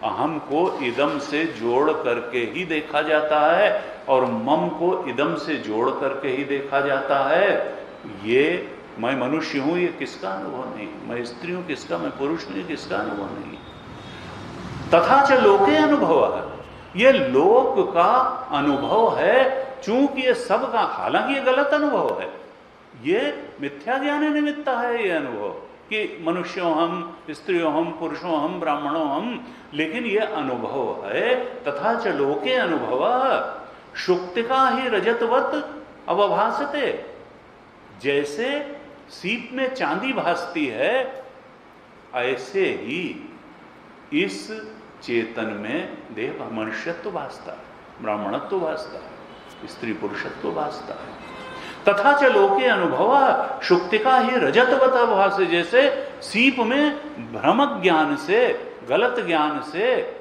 अहम को इदम से जोड़ करके ही देखा जाता है और मम को इदम से जोड़ करके ही देखा जाता है। ये मैं मनुष्य हूं, ये किसका अनुभव नहीं, मैं स्त्री हूं किसका, मैं पुरुष हूं, ये किसका अनुभव नहीं। तथा च लोके अनुभव है, ये लोक का अनुभव है। चूंकि ये सब का, हालांकि ये गलत अनुभव है, ये मिथ्या ज्ञान निमित्त है ये अनुभव कि मनुष्यों हम, स्त्रियों हम, पुरुषों हम, ब्राह्मणों हम, लेकिन ये अनुभव है। तथा च लोके अनुभव शुक्तिका ही रजतवत अवभासते। जैसे सीप में चांदी भासती है, ऐसे ही इस चेतन में देह मनुष्यत्व भासता है, ब्राह्मणत्व भासता है, स्त्री पुरुषत्व भासता है। तथा च लोके अनुभव शुक्तिका ही रजतवत अभास। जैसे सीप में भ्रमक ज्ञान से, गलत ज्ञान से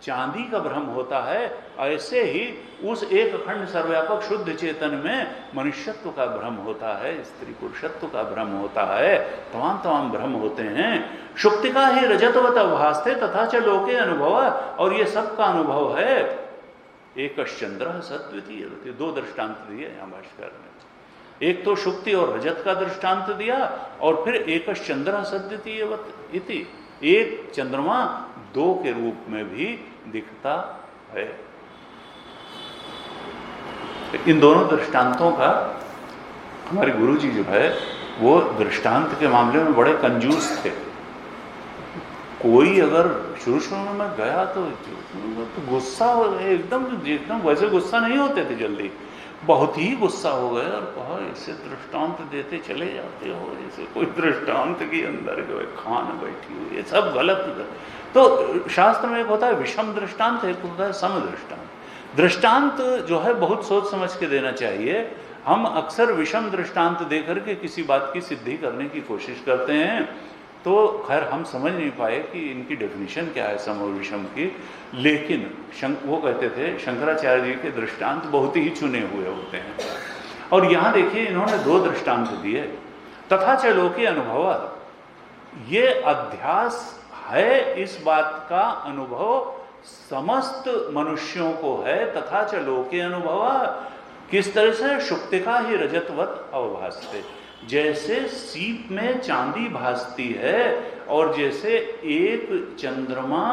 चांदी का भ्रम होता है, ऐसे ही उस एक अखंड सर्वव्यापक शुद्ध चेतन में मनुष्यत्व का भ्रम होता है, स्त्री पुरुषत्व का भ्रम होता है, तमाम भ्रम होते हैं। शुक्तिका ही रजतवत अभासते तथा च लोके अनुभव, और ये सब का अनुभव है। एकश्चंद्र सद्वितीय, दो दृष्टांत दिए यहां भाष्कर ने। एक तो शुक्ति और रजत का दृष्टांत दिया, और फिर एकश्चंद्र सद्वितीयवत इति, एक चंद्रमा दो के रूप में भी दिखता है। इन दोनों दृष्टांतों का हमारे गुरुजी जो है वो दृष्टांत के मामले में बड़े कंजूस थे। कोई अगर शुरू में गया तो गुस्सा हो गए, एकदम वैसे गुस्सा नहीं होते थे जल्दी, बहुत ही गुस्सा हो गए और कहा इसे दृष्टांत देते चले जाते हो, जैसे कोई दृष्टांत के अंदर जो है खान बैठी हुई, ये सब गलत। तो शास्त्र में एक होता है विषम दृष्टांत, एक होता है सम दृष्टांत। दृष्टांत जो है बहुत सोच समझ के देना चाहिए। हम अक्सर विषम दृष्टांत देकर के किसी बात की सिद्धि करने की कोशिश करते हैं, तो खैर हम समझ नहीं पाए कि इनकी डेफिनेशन क्या है सम और विषम की। लेकिन वो कहते थे शंकराचार्य जी के दृष्टांत बहुत ही चुने हुए होते हैं। और यहाँ देखिए इन्होंने दो दृष्टांत दिए। तथा च लोके अनुभव, ये अध्यास है, इस बात का अनुभव समस्त मनुष्यों को है। तथा च लोके अनुभव, किस तरह से? शुक्तिका ही रजतवत अवभासते। जैसे सीप में चांदी भासती है और जैसे एक चंद्रमा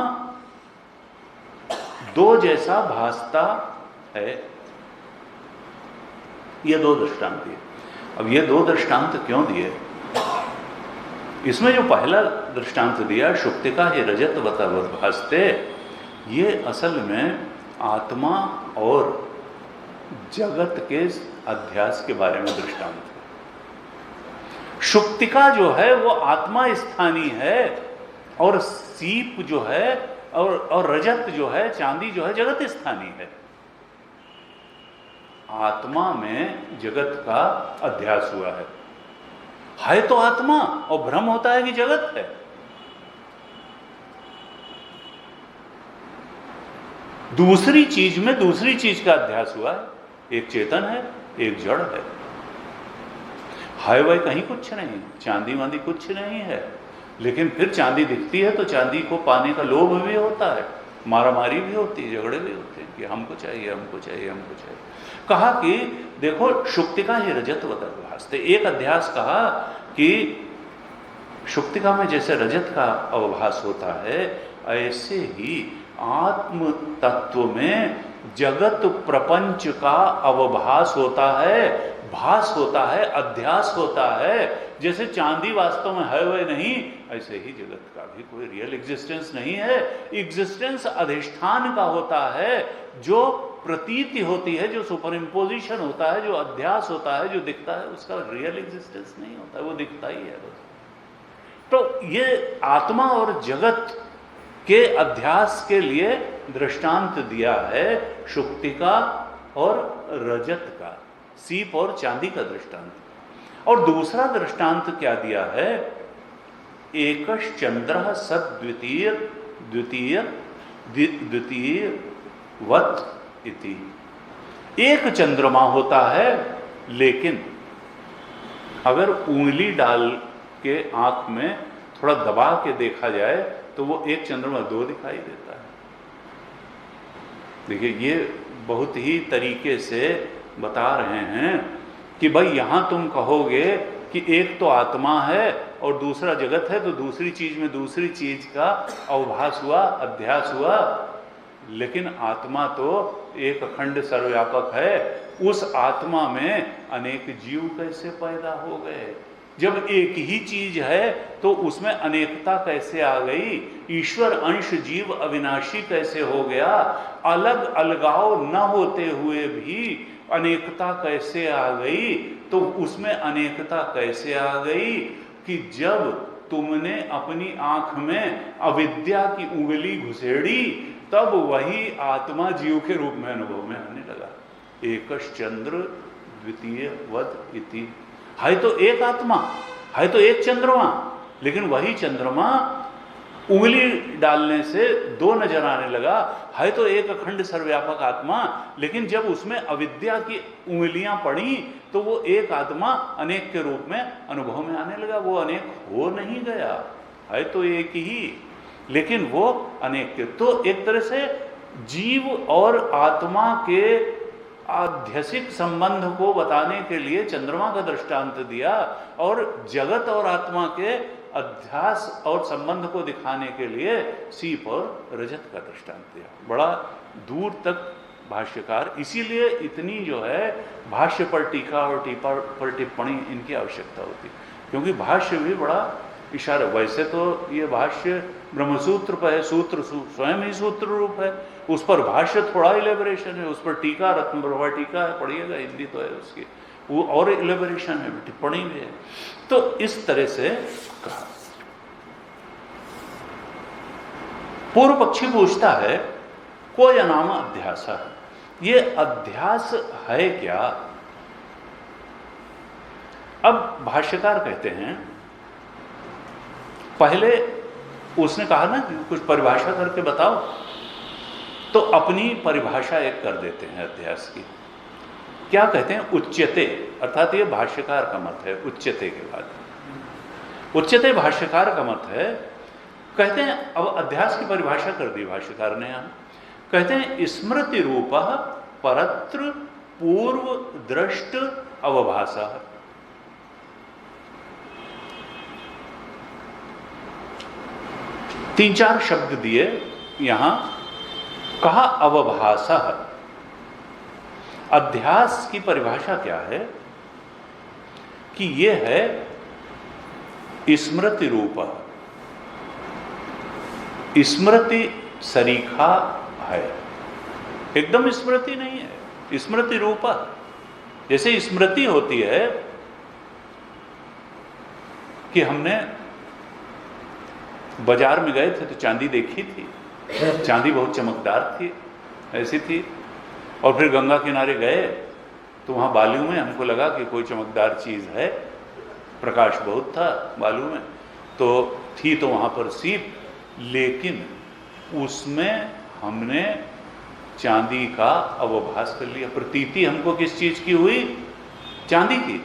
दो जैसा भासता है। ये दो दृष्टांत दिए। अब ये दो दृष्टांत क्यों दिए? इसमें जो पहला दृष्टांत दिया शुक्तिका ही रजतवत अवभासते, ये असल में आत्मा और जगत के अध्यास के बारे में दृष्टांत है। शुक्तिका जो है वो आत्मा स्थानी है, और सीप जो है और रजत जो है, चांदी जो है, जगत स्थानी है। आत्मा में जगत का अध्यास हुआ है तो आत्मा, और भ्रम होता है कि जगत है। दूसरी चीज में दूसरी चीज का अध्यास हुआ है, एक चेतन है एक जड़ है। हाय भाई कहीं कुछ नहीं, चांदी वांदी कुछ नहीं है, लेकिन फिर चांदी दिखती है तो चांदी को पाने का लोभ भी होता है, मारामारी भी होती है, झगड़े भी होते हैं कि हमको चाहिए हमको चाहिए हमको चाहिए। कहा कि देखो शुक्तिका ही रजतवत अवभासते, एक अध्यास कहा कि शुक्तिका में जैसे रजत का अवभास होता है, ऐसे ही आत्म तत्व में जगत प्रपंच का अवभास होता है, भास होता है, अध्यास होता है। जैसे चांदी वास्तव में है वह नहीं, ऐसे ही जगत का भी कोई रियल एग्जिस्टेंस नहीं है। एग्जिस्टेंस अधिष्ठान का होता है जो प्रतीति होती है, जो सुपर इम्पोजिशन होता है, जो अध्यास होता है, जो दिखता है, उसका रियल एग्जिस्टेंस नहीं होता है, वो दिखता ही है बस। तो ये आत्मा और जगत के अध्यास के लिए दृष्टांत दिया है शुक्ति का और रजत का, सीप और चांदी का दृष्टांत। और दूसरा दृष्टांत क्या दिया है? एकश चंद्र सद्वितीय द्वितीय द्वितीय वत इति। एक चंद्रमा होता है, लेकिन अगर उंगली डाल के आंख में थोड़ा दबा के देखा जाए तो वो एक चंद्रमा दो दिखाई देता है। देखिए, ये बहुत ही तरीके से बता रहे हैं कि भाई यहां तुम कहोगे कि एक तो आत्मा है और दूसरा जगत है, तो दूसरी चीज में दूसरी चीज का अवभास हुआ, अध्यास हुआ, लेकिन आत्मा तो एक अखंड सर्वव्यापक है। उस आत्मा में अनेक जीव कैसे पैदा हो गए? जब एक ही चीज है तो उसमें अनेकता कैसे आ गई? ईश्वर अंश जीव अविनाशी कैसे हो गया? अलग अलगाव न होते हुए भी अनेकता कैसे आ गई? तो उसमें अनेकता कैसे आ गई कि जब तुमने अपनी आंख में अविद्या की उंगली घुसेड़ी, तब वही आत्मा जीव के रूप में अनुभव में आने लगा। एकश चंद्र द्वितीय वद इति। है तो एक आत्मा, है तो एक चंद्रमा, लेकिन वही चंद्रमा उंगली डालने से दो नजर आने लगा। है तो एक अखंड सर्वव्यापक आत्मा, लेकिन जब उसमें अविद्या की उंगलियां पड़ी तो वो एक आत्मा अनेक के रूप में अनुभव में आने लगा। वो अनेक हो नहीं गया, है तो एक ही, लेकिन वो अनेक के। तो एक तरह से जीव और आत्मा के आध्यसिक संबंध को बताने के लिए चंद्रमा का दृष्टांत दिया, और जगत और आत्मा के अध्यास और संबंध को दिखाने के लिए सीप और रजत का दृष्टांत दिया। बड़ा दूर तक भाष्यकार, इसीलिए इतनी जो है भाष्य पर टीका और टीका पर टिप्पणी इनकी आवश्यकता होती है, क्योंकि भाष्य भी बड़ा इशारा। वैसे तो ये भाष्य ब्रह्मसूत्र पर है, सूत्र स्वयं ही सूत्र रूप है, उस पर भाष्य थोड़ा इलेबोरेशन है, उस पर टीका रत्नप्रभा टीका है, पढ़िएगा, हिंदी तो है उसकी, वो और इलेबोरेशन है, टिप्पणी भी है। तो इस तरह से कहा। पूर्व पक्षी पूछता है कोई अनाम अध्यास है, ये अध्यास है क्या? अब भाष्यकार कहते हैं, पहले उसने कहा ना कि कुछ परिभाषा करके बताओ, तो अपनी परिभाषा एक कर देते हैं अध्यास की। क्या कहते हैं? उच्यते, अर्थात ये भाष्यकार का मत है। उच्यते के बाद उच्यते भाष्यकार का मत है। कहते हैं, अब अध्यास की परिभाषा कर दी भाष्यकार ने यहां। कहते हैं स्मृति रूप परत्र पूर्व दृष्ट अवभासा। तीन चार शब्द दिए यहां, कहा अवभासा। अध्यास की परिभाषा क्या है? कि यह है स्मृति रूप, स्मृति सरीखा है, एकदम स्मृति नहीं है, स्मृति रूप। जैसे स्मृति होती है कि हमने बाजार में गए थे तो चांदी देखी थी, चांदी बहुत चमकदार थी, ऐसी थी, और फिर गंगा किनारे गए तो वहाँ बालू में हमको लगा कि कोई चमकदार चीज़ है, प्रकाश बहुत था बालू में, तो थी तो वहाँ पर सीप, लेकिन उसमें हमने चांदी का अवभास कर लिया। प्रतीति हमको किस चीज़ की हुई? चांदी की।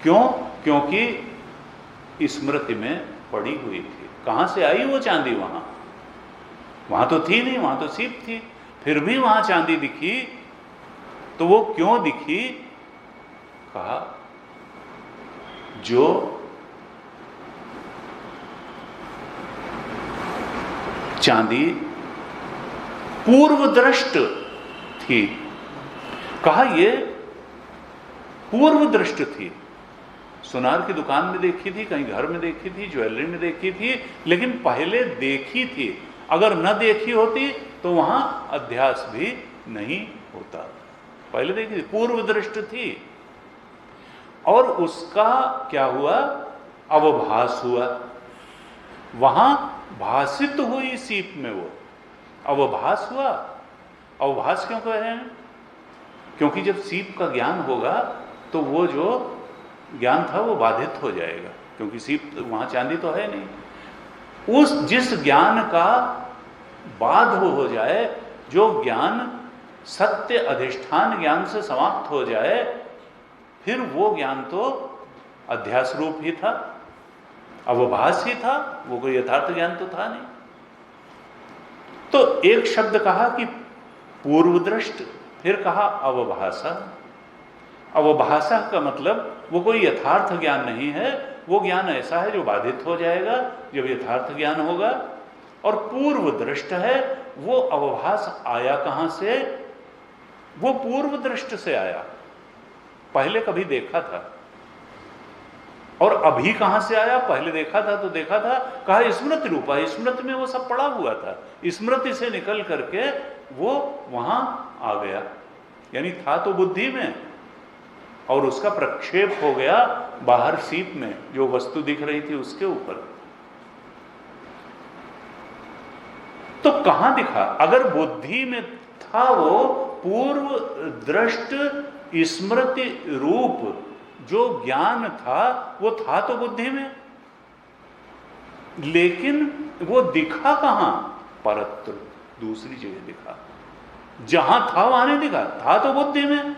क्यों? क्योंकि स्मृति में पड़ी हुई थी। कहाँ से आई वो चांदी? वहाँ तो थी नहीं, वहाँ तो सीप थी, फिर भी वहाँ चांदी दिखी। तो वो क्यों दिखी? कहा जो चांदी पूर्व दृष्ट थी, कहा ये पूर्व दृष्ट थी। सुनार की दुकान में देखी थी, कहीं घर में देखी थी, ज्वेलरी में देखी थी, लेकिन पहले देखी थी। अगर न देखी होती तो वहां अध्यास भी नहीं होता। पहले देखिए पूर्व दृष्ट थी और उसका क्या हुआ, अवभास हुआ, वहां भासित हुई सीप में वो अवभास हुआ। अवभास क्यों कह रहे हैं? क्योंकि जब सीप का ज्ञान होगा तो वो जो ज्ञान था वो बाधित हो जाएगा, क्योंकि सीप वहां चांदी तो है नहीं। उस जिस ज्ञान का बाध हो जाए, जो ज्ञान सत्य अधिष्ठान ज्ञान से समाप्त हो जाए, फिर वो ज्ञान तो अध्यास रूप ही था, अवभास ही था, वो कोई यथार्थ ज्ञान तो था नहीं। तो एक शब्द कहा कि पूर्वदृष्ट, फिर कहा अवभासा। अवभासा का मतलब वो कोई यथार्थ ज्ञान नहीं है, वो ज्ञान ऐसा है जो बाधित हो जाएगा जब यथार्थ ज्ञान होगा। और पूर्व दृष्ट है, वो अवभास आया कहां से? वो पूर्व दृष्ट से आया, पहले कभी देखा था। और अभी कहां से आया? पहले देखा था तो देखा था, कहा स्मृति रूपा, स्मृति में वो सब पड़ा हुआ था, स्मृति से निकल करके वो वहां आ गया, यानी था तो बुद्धि में और उसका प्रक्षेप हो गया बाहर सीप में, जो वस्तु दिख रही थी उसके ऊपर। तो कहां दिखा? अगर बुद्धि में था वो पूर्व दृष्ट स्मृति रूप जो ज्ञान था, वो था तो बुद्धि में, लेकिन वो दिखा कहां? परत्र, दूसरी जगह दिखा। जहां था वहां नहीं दिखा, था तो बुद्धि में।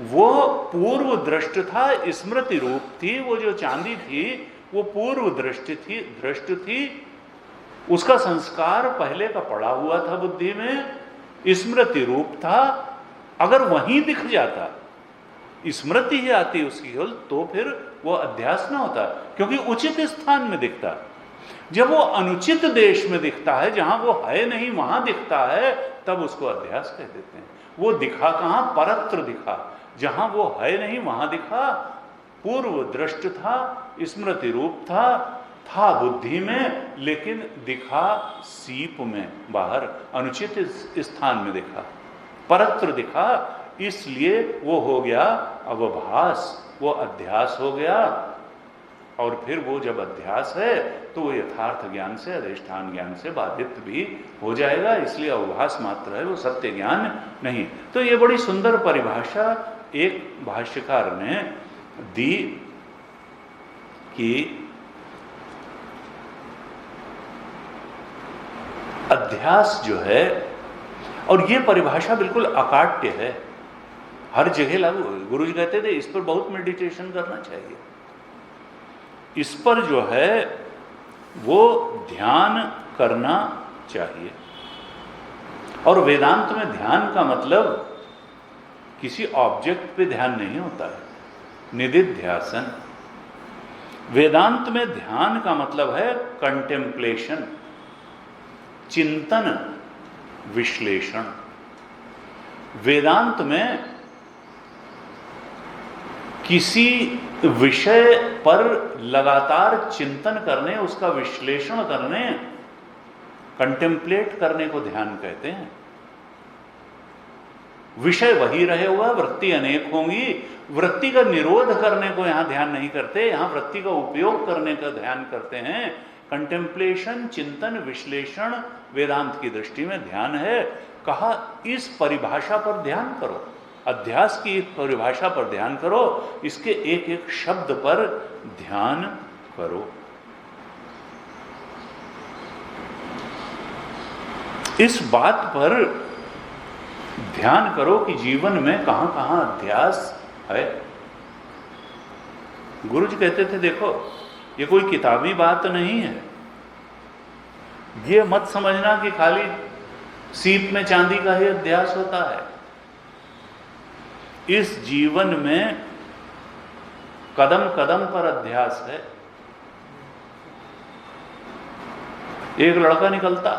वो पूर्व दृष्ट था, स्मृति रूप थी, वो जो चांदी थी वो पूर्व दृष्ट थी, उसका संस्कार पहले का पड़ा हुआ था बुद्धि में, स्मृति रूप था। अगर वहीं दिख जाता, स्मृति ही आती उसकी केवल, तो फिर वो अध्यास ना होता, क्योंकि उचित स्थान में दिखता। जब वो अनुचित देश में दिखता है, जहां वो है नहीं वहां दिखता है, तब उसको अध्यास कह देते हैं। वो दिखा कहां? परत्र दिखा, जहां वो है नहीं वहां दिखा। पूर्व दृष्ट था, स्मृति रूप था बुद्धि में, लेकिन दिखा सीप में, बाहर अनुचित स्थान में दिखा, परत्र दिखा, इसलिए वो हो गया अवभास, वो अध्यास हो गया। और फिर वो जब अध्यास है तो वो यथार्थ ज्ञान से, अधिष्ठान ज्ञान से बाधित भी हो जाएगा, इसलिए अवभास मात्र है, वो सत्य ज्ञान नहीं। तो ये बड़ी सुंदर परिभाषा एक भाष्यकार ने दी कि अध्यास जो है, और ये परिभाषा बिल्कुल अकाट्य है, हर जगह लागू। गुरु जी कहते थे इस पर बहुत मेडिटेशन करना चाहिए, इस पर जो है वो ध्यान करना चाहिए। और वेदांत में ध्यान का मतलब किसी ऑब्जेक्ट पे ध्यान नहीं होता है, निदिध्यासन। वेदांत में ध्यान का मतलब है कंटेम्पलेशन, चिंतन, विश्लेषण। वेदांत में किसी विषय पर लगातार चिंतन करने, उसका विश्लेषण करने, कंटेम्पलेट करने को ध्यान कहते हैं। विषय वही रहे हुआ, वृत्ति अनेक होंगी, वृत्ति का निरोध करने को यहां ध्यान नहीं करते, यहां वृत्ति का उपयोग करने का ध्यान करते हैं। कंटेम्पलेशन, चिंतन, विश्लेषण वेदांत की दृष्टि में ध्यान है। कहा इस परिभाषा पर ध्यान करो, अध्यास की परिभाषा पर ध्यान करो, इसके एक एक शब्द पर ध्यान करो। इस बात पर ध्यान करो कि जीवन में कहां कहां अध्यास है। गुरु जी कहते थे देखो ये कोई किताबी बात नहीं है, ये मत समझना कि खाली सीप में चांदी का ही अध्यास होता है। इस जीवन में कदम कदम पर अध्यास है। एक लड़का निकलता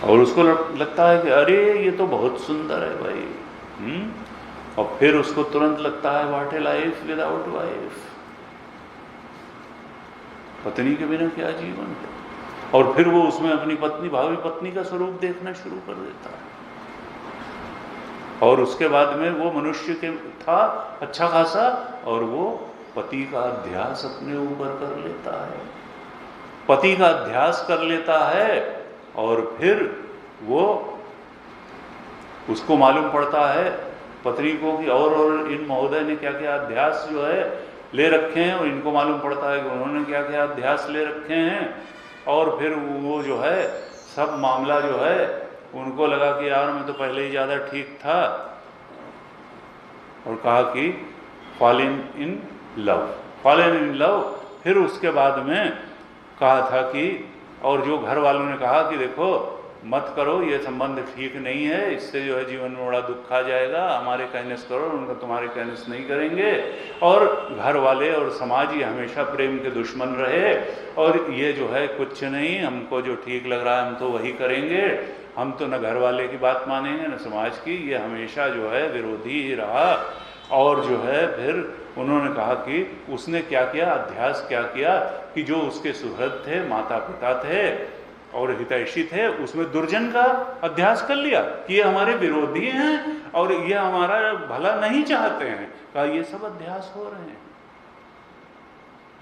और उसको लगता है कि अरे ये तो बहुत सुंदर है भाई, और फिर उसको तुरंत लगता है what A life without wife, पत्नी के बिना क्या जीवन है। और फिर वो उसमें अपनी पत्नी, भावी पत्नी का स्वरूप देखना शुरू कर देता है। और उसके बाद में वो मनुष्य के था अच्छा खासा, और वो पति का अध्यास अपने ऊपर कर लेता है, पति का अध्यास कर लेता है। और फिर वो उसको मालूम पड़ता है पत्नी को कि और इन महोदय ने क्या क्या अध्यास जो है ले रखे हैं, और इनको मालूम पड़ता है कि उन्होंने क्या क्या अध्यास ले रखे हैं। और फिर वो जो है सब मामला जो है उनको लगा कि यार मैं तो पहले ही ज़्यादा ठीक था, और कहा कि fallen in love, fallen in love. फिर उसके बाद में कहा था कि, और जो घर वालों ने कहा कि देखो मत करो, ये संबंध ठीक नहीं है, इससे जो है जीवन में बड़ा दुख आ जाएगा, हमारे कहने से करो, उनका तुम्हारे कहने से नहीं करेंगे। और घर वाले और समाज ये हमेशा प्रेम के दुश्मन रहे, और ये जो है कुछ नहीं, हमको जो ठीक लग रहा है हम तो वही करेंगे, हम तो न घर वाले की बात मानेंगे न समाज की, ये हमेशा जो है विरोधी ही रहा। और जो है फिर उन्होंने कहा कि उसने क्या किया, अध्यास क्या किया कि जो उसके सुहृद थे, माता पिता थे और हितैषी थे, उसमें दुर्जन का अध्यास कर लिया कि ये हमारे विरोधी हैं और ये हमारा भला नहीं चाहते हैं। कहा ये सब अध्यास हो रहे हैं,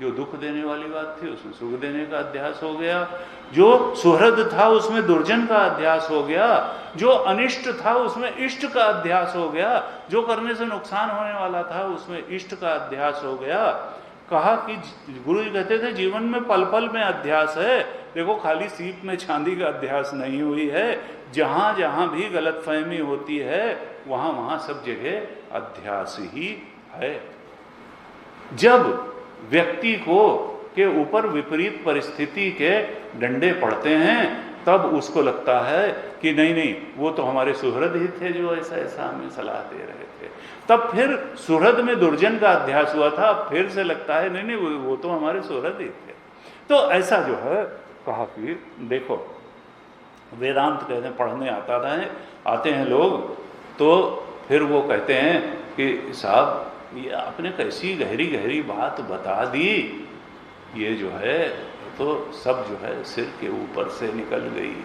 जो दुख देने वाली बात थी उसमें सुख देने का अध्यास हो गया, जो सुहृद था उसमें दुर्जन का अध्यास हो गया, जो अनिष्ट था उसमें इष्ट का अध्यास हो गया, जो करने से नुकसान होने वाला था उसमें इष्ट का अध्यास हो गया। कहा कि गुरु जी कहते थे जीवन में पल पल में अध्यास है। देखो खाली सीप में चांदी का अध्यास नहीं हुई है, जहां जहां भी गलतफहमी होती है वहां वहां सब जगह अध्यास ही है। जब व्यक्ति को के ऊपर विपरीत परिस्थिति के डंडे पड़ते हैं तब उसको लगता है कि नहीं नहीं वो तो हमारे सुहृद ही थे जो ऐसा ऐसा हमें सलाह दे रहे थे। तब फिर सुहृद में दुर्जन का अध्यास हुआ था, फिर से लगता है नहीं नहीं वो तो हमारे सुहृद ही थे। तो ऐसा जो है कहा कि देखो वेदांत कहते हैं पढ़ने आते हैं लोग, तो फिर वो कहते हैं कि साहब ये आपने कैसी गहरी गहरी बात बता दी, ये जो है तो सब जो है सिर के ऊपर से निकल गई।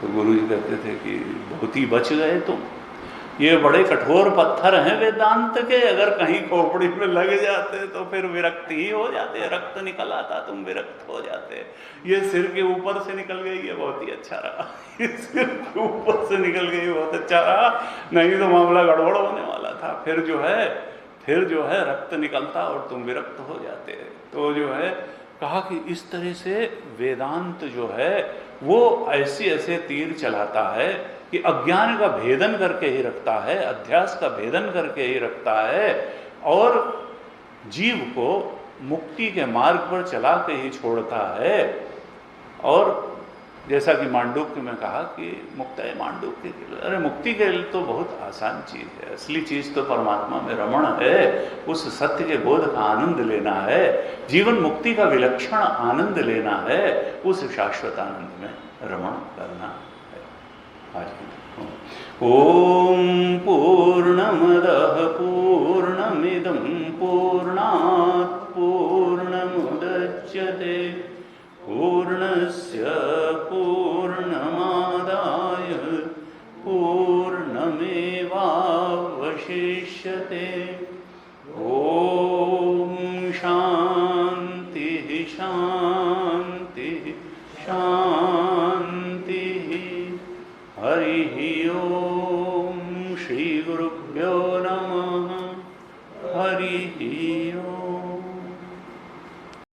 तो गुरु जी कहते थे कि बहुत ही बच गए तुम, ये बड़े कठोर पत्थर हैं वेदांत के, अगर कहीं खोपड़ी में लग जाते तो फिर विरक्त ही हो जाते, रक्त निकल आता तुम विरक्त हो जाते। ये सिर के ऊपर से निकल गई, ये बहुत ही अच्छा रहा, ये सिर के ऊपर से निकल गई बहुत अच्छा रहा, नहीं तो मामला गड़बड़ होने वाला था। फिर जो है रक्त निकलता और तुम विरक्त हो जाते। तो जो है कहा कि इस तरह से वेदांत जो है वो ऐसे तीर चलाता है कि अज्ञान का भेदन करके ही रखता है, अध्यास का भेदन करके ही रखता है, और जीव को मुक्ति के मार्ग पर चला के ही छोड़ता है। और जैसा कि मांडुक्य में कहा कि मुक्त है मांडुक्य के लिए, अरे मुक्ति के लिए तो बहुत आसान चीज़ है, असली चीज़ तो परमात्मा में रमण है, उस सत्य के बोध का आनंद लेना है, जीवन मुक्ति का विलक्षण आनंद लेना है, उस शाश्वत आनंद में रमण करना है। आज ओम पूर्णमदः पूर्णमिदं पूर्णात् पूर्णमुदच्यते पूर्णस्य पूर्णमादाय पूर्णमेवावशिष्यते। ओम शांति शांति शांति। हरि ओम श्री गुरुभ्यो नमः। हरि